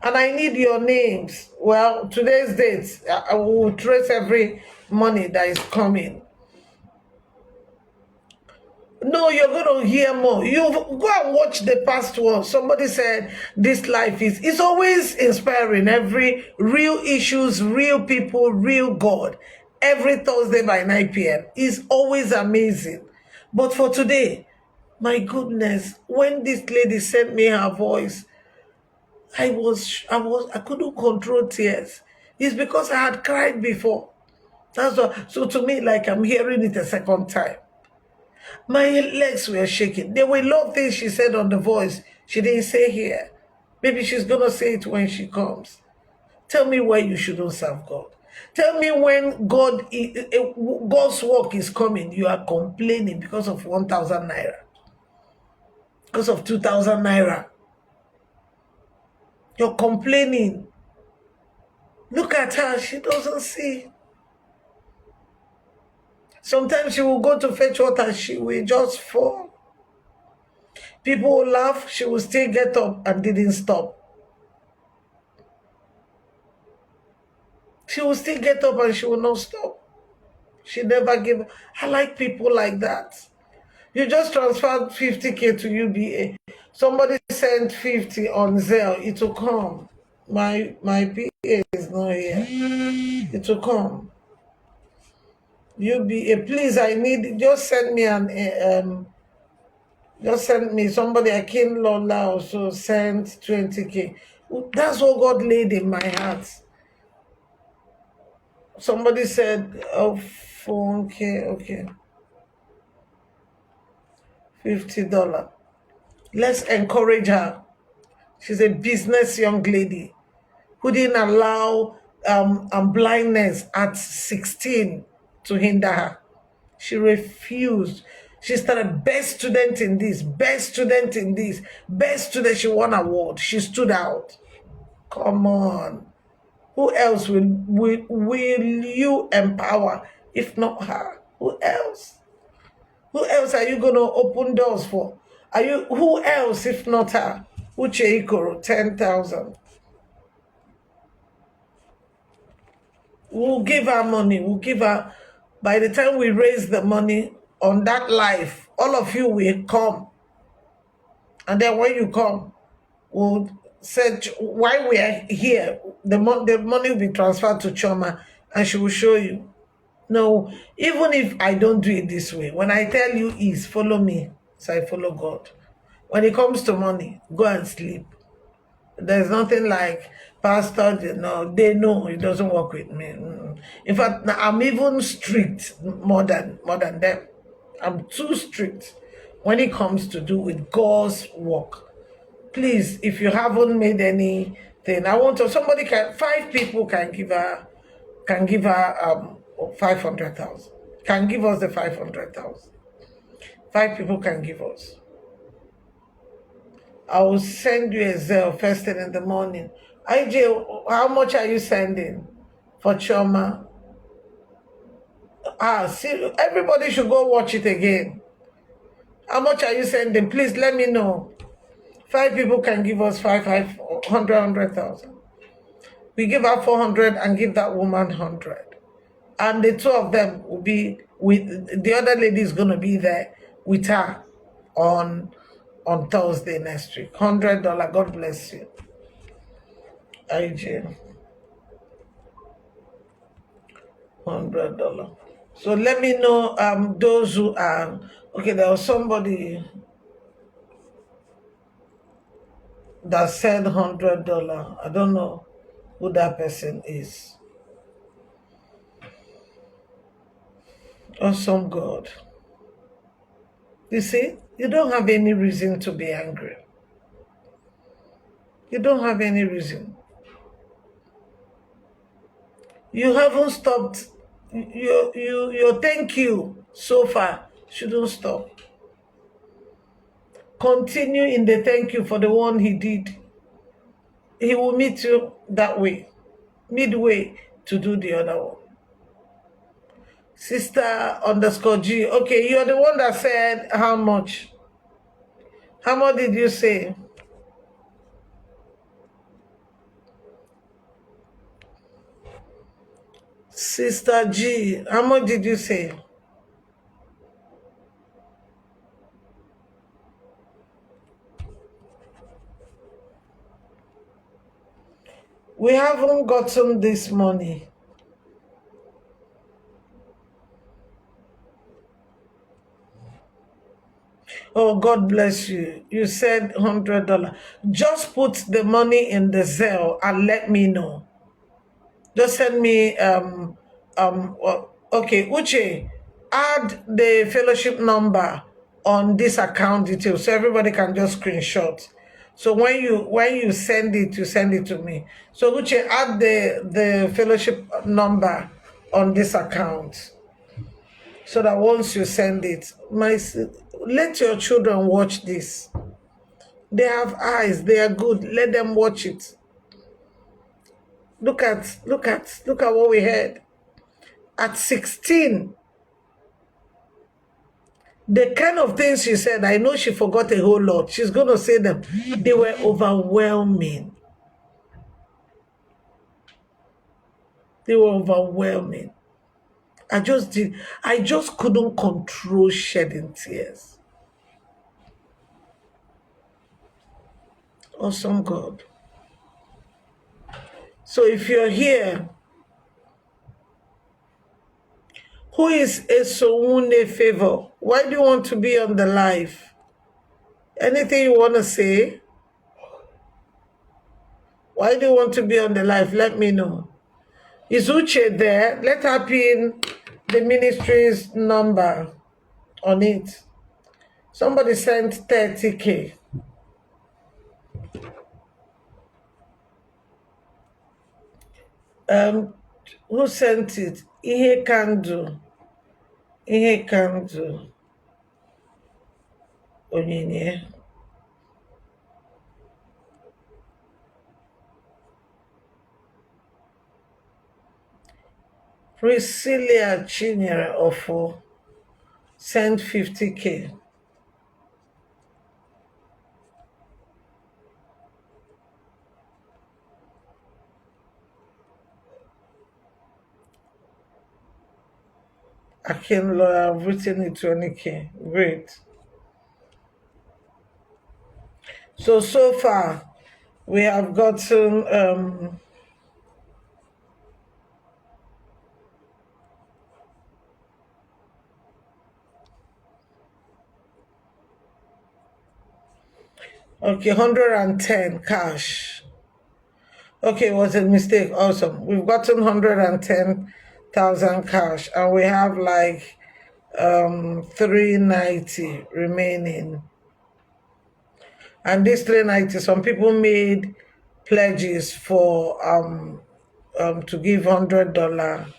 And I need your names. Well, today's date, I will trace every money that is coming. No, you're going to hear more. You go and watch the past one. Somebody said this life it's always inspiring. Every real issues, real people, real God. Every Thursday by 9 p.m. is always amazing. But for today, my goodness, when this lady sent me her voice, I couldn't control tears. It's because I had cried before. That's what. So to me, like I'm hearing it a second time. My legs were shaking. There were a lot of things she said on the voice she didn't say here. Maybe she's going to say it when she comes. Tell me why you shouldn't serve God. Tell me when God's work is coming, you are complaining because of 1,000 naira. Because of 2,000 naira. You're complaining. Look at her. She doesn't see. Sometimes she will go to fetch water. She will just fall. People will laugh. She will still get up and didn't stop. She will still get up and she will not stop. She never gave up. I like people like that. You just transferred 50K to UBA. Somebody sent 50 on Zelle. It will come. My PA is not here. It will come. UBA, please, I need, just send me somebody. Akin Lola also sent 20K. That's what God laid in my heart. Somebody said, oh, 4K, okay. $50. Let's encourage her. She's a business young lady who didn't allow blindness at 16 to hinder her. She refused. She started best student in this, best student in this, best student. She won award. She stood out. Come on. Who else will you empower if not her? Who else? Who else are you going to open doors for? Who else if not her? Uche Ekoro, 10,000. We'll give her money. We'll give her, by the time we raise the money on that life, all of you will come. And then when you come, we'll search why we are here. The money will be transferred to Chioma and she will show you. No, even if I don't do it this way, when I tell you is follow me, so I follow God. When it comes to money, go and sleep. There's nothing like pastor, they know it doesn't work with me. In fact, I'm even strict more than them. I'm too strict. when it comes to do with God's work. Please, if you haven't made anything, I want to somebody can 5 people can give her 500,000. Can give us the 500,000. 5 people can give us. I will send you a Zelle first thing in the morning. IJ, how much are you sending for Chioma? See, everybody should go watch it again. How much are you sending? Please let me know. 5 people can give us 100,000. We give her 400 and give that woman 100. And the two of them will be with the other lady is gonna be there with her on Thursday next week. $100. God bless you. IJ. $100. So let me know those who are okay. There was somebody that said $100. I don't know who that person is. Awesome God. You see, you don't have any reason to be angry. You don't have any reason. You haven't stopped. Your thank you so far shouldn't stop. Continue in the thank you for the one he did. He will meet you that way, midway to do the other one. Sister underscore G. Okay, you're the one that said how much? How much did you say? Sister G, how much did you say? We haven't gotten this money. Oh, God bless you. You said $100. Just put the money in the Zelle and let me know. Just send me okay, Uche, add the fellowship number on this account details so everybody can just screenshot. So when you send it, you send it to me. So Uche, add the fellowship number on this account so that once you send it, let your children watch this. They have eyes, they are good. Let them watch it. Look at what we heard. At 16, the kind of things she said, I know she forgot a whole lot. She's going to say them. They were overwhelming. They were overwhelming. I just couldn't control shedding tears. Awesome God. So if you're here, who is Esowune Favor? Why do you want to be on the live? Anything you want to say? Why do you want to be on the live? Let me know. Is Uche there? Let her pin the ministry's number on it. Somebody sent 30K. Who sent it? Ihe can do. Ihe can do. Onyinye. Priscilla Chinyere Ofo sent 50K. Akin Lawyer, I've written it 20K. Great. So far, we have gotten okay, 110 cash. Okay, it was a mistake. Awesome. We've gotten 110,000 cash, and we have like 390 remaining. And this 390, some people made pledges for to give $100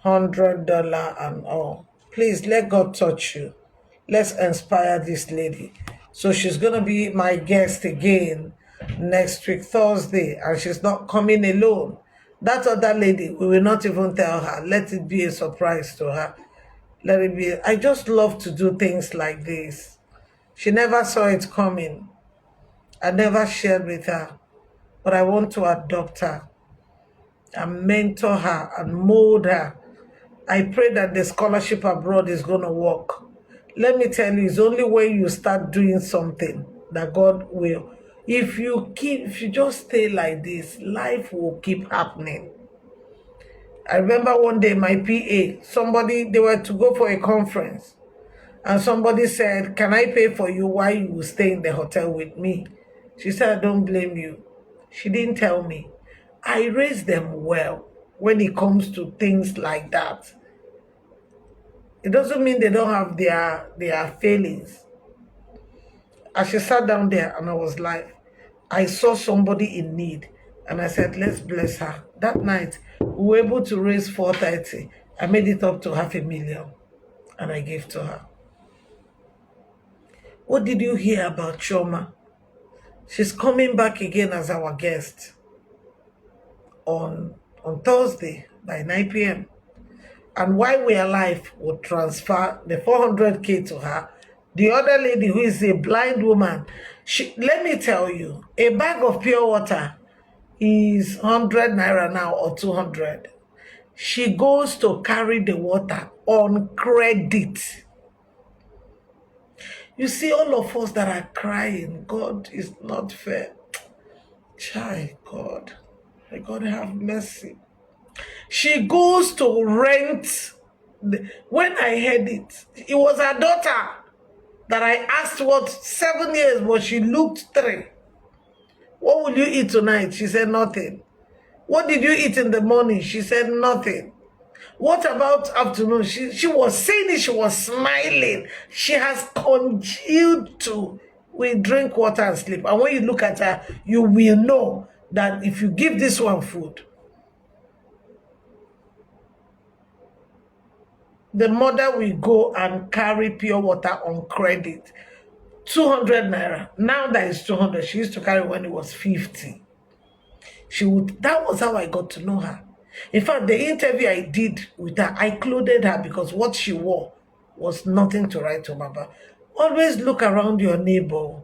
and all. Please let God touch you. Let's inspire this lady. So she's gonna be my guest again next week, Thursday, and she's not coming alone. That other lady, we will not even tell her. Let it be a surprise to her. Let it be. I just love to do things like this. She never saw it coming. I never shared with her, but I want to adopt her and mentor her and mold her. I pray that the scholarship abroad is going to work. Let me tell you, it's only when you start doing something that God will. If you just stay like this, life will keep happening. I remember one day my PA, somebody, they were to go for a conference, and somebody said, "Can I pay for you while you will stay in the hotel with me?" She said, "I don't blame you." She didn't tell me. I raise them well when it comes to things like that. It doesn't mean they don't have their failings. As she sat down there and I was like, I saw somebody in need and I said, let's bless her. That night, we were able to raise 430. I made it up to 500,000 and I gave to her. What did you hear about Chioma? She's coming back again as our guest on Thursday by 9 p.m. And while we are live, we'll transfer the 400K to her. The other lady, who is a blind woman, let me tell you, a bag of pure water is 100 naira now or 200. She goes to carry the water on credit. You see, all of us that are crying, God is not fair. Child, God, may God have mercy. She goes to rent. When I heard it, it was her daughter that I asked what 7 years, but she looked 3. What will you eat tonight? She said nothing. What did you eat in the morning? She said nothing. What about afternoon? She was saying it, she was smiling. She has congealed to we drink water and sleep. And when you look at her, you will know that if you give this one food, the mother will go and carry pure water on credit. 200 naira. Now that is 200. She used to carry when it was 50. That was how I got to know her. In fact, the interview I did with her, I clothed her because what she wore was nothing to write home about. Always look around your neighbor.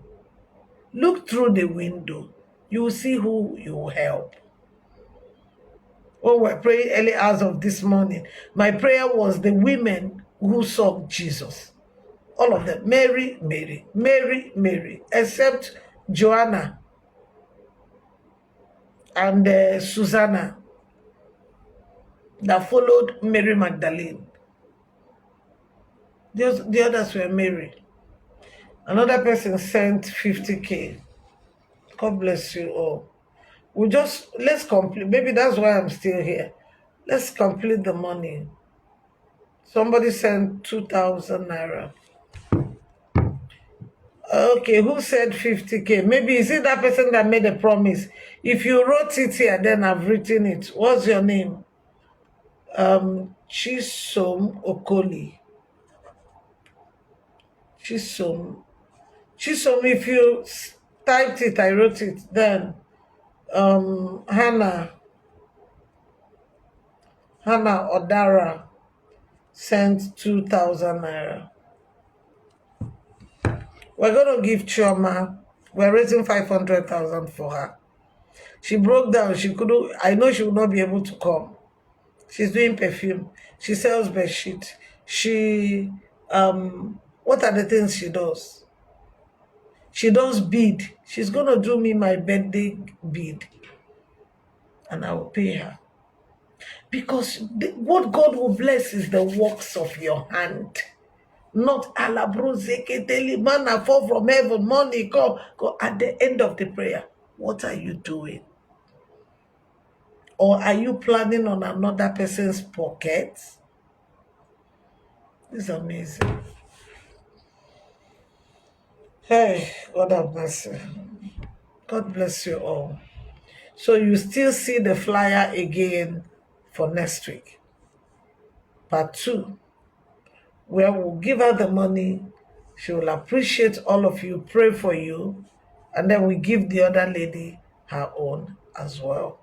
Look through the window. You will see who you will help. When we're praying early hours of this morning, my prayer was the women who saw Jesus. All of them. Mary, Mary, Mary, Mary, except Joanna and Susanna that followed Mary Magdalene. The others were Mary. Another person sent 50K. God bless you all. Let's complete. Maybe that's why I'm still here. Let's complete the money. Somebody sent 2,000 naira. Okay, who said 50K? Maybe is it that person that made a promise? If you wrote it here, then I've written it. What's your name? Chisom Okoli. Chisom. Chisom, if you typed it, I wrote it. Then Hannah Odara sent 2,000 naira. We're gonna give Chioma. We're raising 500,000 for her. She broke down. She couldn't. I know she will not be able to come. She's doing perfume. She sells bedsheet. She what are the things she does? She does bead. She's gonna do me my birthday bead, and I will pay her. Because what God will bless is the works of your hand. Not alabrozeketeli manna fall from heaven, money come. Go at the end of the prayer. What are you doing? Or are you planning on another person's pocket? It's amazing. Hey, God have mercy. God bless you all. So you still see the flyer again for next week, part two, where we'll give her the money. She will appreciate all of you, pray for you, and then we give the other lady her own as well.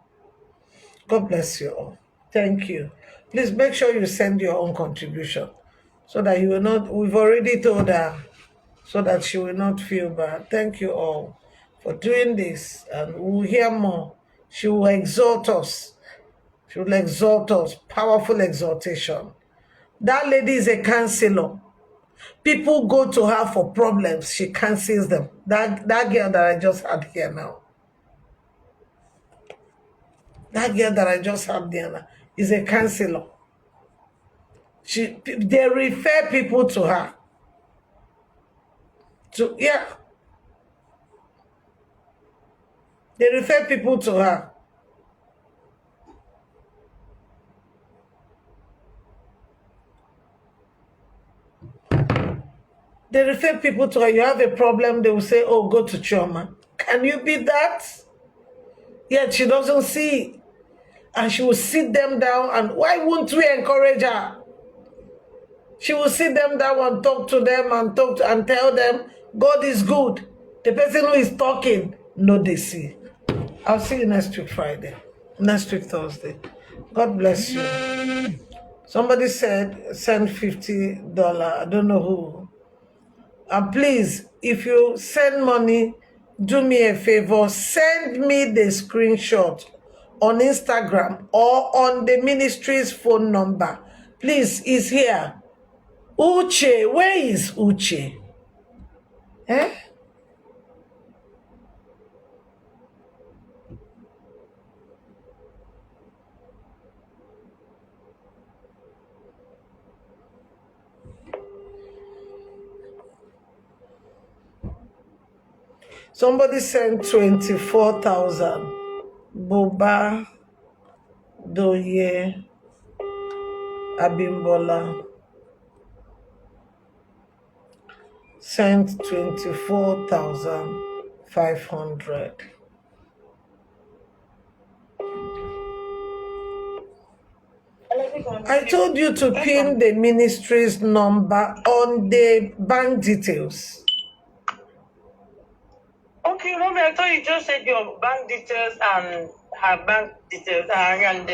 God bless you all. Thank you. Please make sure you send your own contribution so that you will not, we've already told her, so that she will not feel bad. Thank you all for doing this, and we'll hear more. She will exhort us. She will exhort us. Powerful exhortation. That lady is a counselor. People go to her for problems. She cancels them. That girl that I just had here now. That girl that I just had there now is a counselor. They refer people to her. Yeah. They refer people to her. They refer people to her. You have a problem, they will say, oh, go to Chioma. Can you be that? Yet she doesn't see. And she will sit them down, and why won't we encourage her? She will sit them down and talk to them and and tell them God is good. The person who is talking, no, they see. I'll see you next week Friday, next week Thursday. God bless you. Somebody said send $50. I don't know who. And please, if you send money, do me a favor, send me the screenshot on Instagram or on the ministry's phone number. Please, is here. Uche, where is Uche? Eh? Somebody sent 24,000. Boba Doye Abimbola sent 24,500. I told you to pin the ministry's number on the bank details. Okay, mommy, I thought you just said your bank details and her bank details and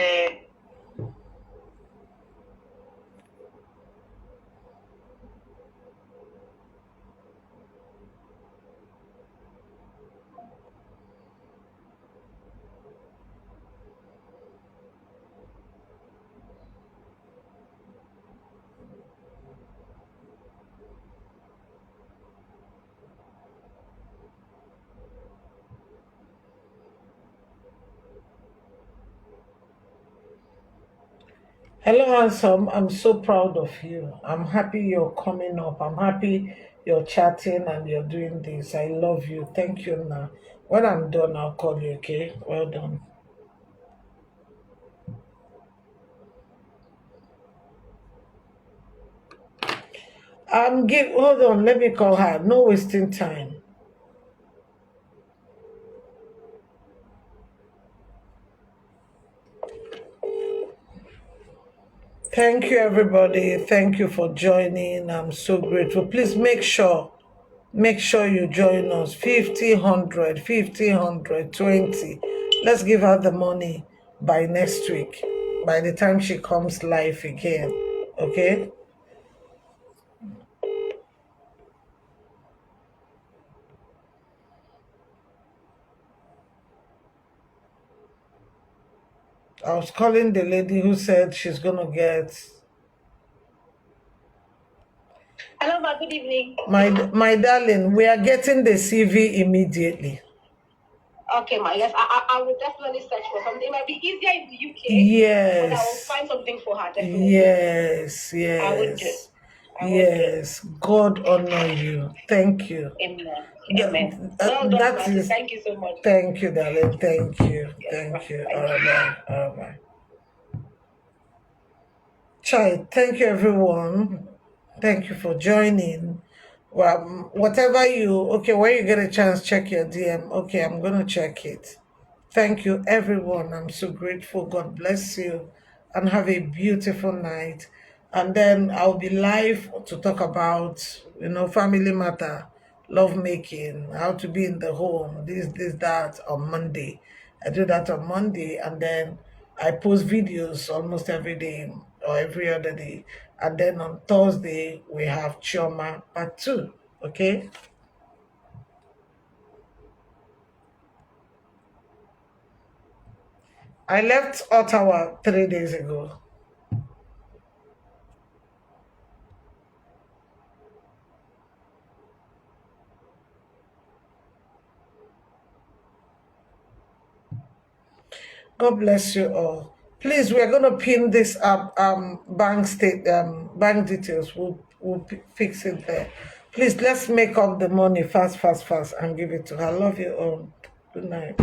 Hello, handsome. I'm so proud of you. I'm happy you're coming up. I'm happy you're chatting and you're doing this. I love you. Thank you now. When I'm done, I'll call you, okay? Well done. Hold on, let me call her. No wasting time. Thank you, everybody. Thank you for joining. I'm so grateful. Please make sure you join us. 50, 100, 50, 100, 20. Let's give her the money by next week, by the time she comes live again. Okay? I was calling the lady who said she's going to get. Hello, ma. Good evening. My darling, we are getting the CV immediately. Okay, ma. Yes, I will definitely search for something. It might be easier in the UK. Yes. But I will find something for her, definitely. Yes, I would do. yes. Yes. God honor you. Thank you. Amen. Amen. Well done, That ma. is. Thank you so much. Thank you, darling. Thank you. Yes, Thank you. thank All right, bye. All right, bye. Chai, thank you, everyone. Thank you for joining. Well, whatever you, okay, when you get a chance, check your DM. Okay, I'm going to check it. Thank you, everyone. I'm so grateful. God bless you and have a beautiful night. And then I'll be live to talk about, family matter, love making, how to be in the home, that on Monday. I do that on Monday, and then I post videos almost every day or every other day. And then on Thursday, we have Chioma part two. Okay? I left Ottawa 3 days ago. God bless you all. Please, we are going to pin this up, bank details. We'll fix it there. Please, let's make up the money fast, fast, fast, and give it to her. I love you all. Good night.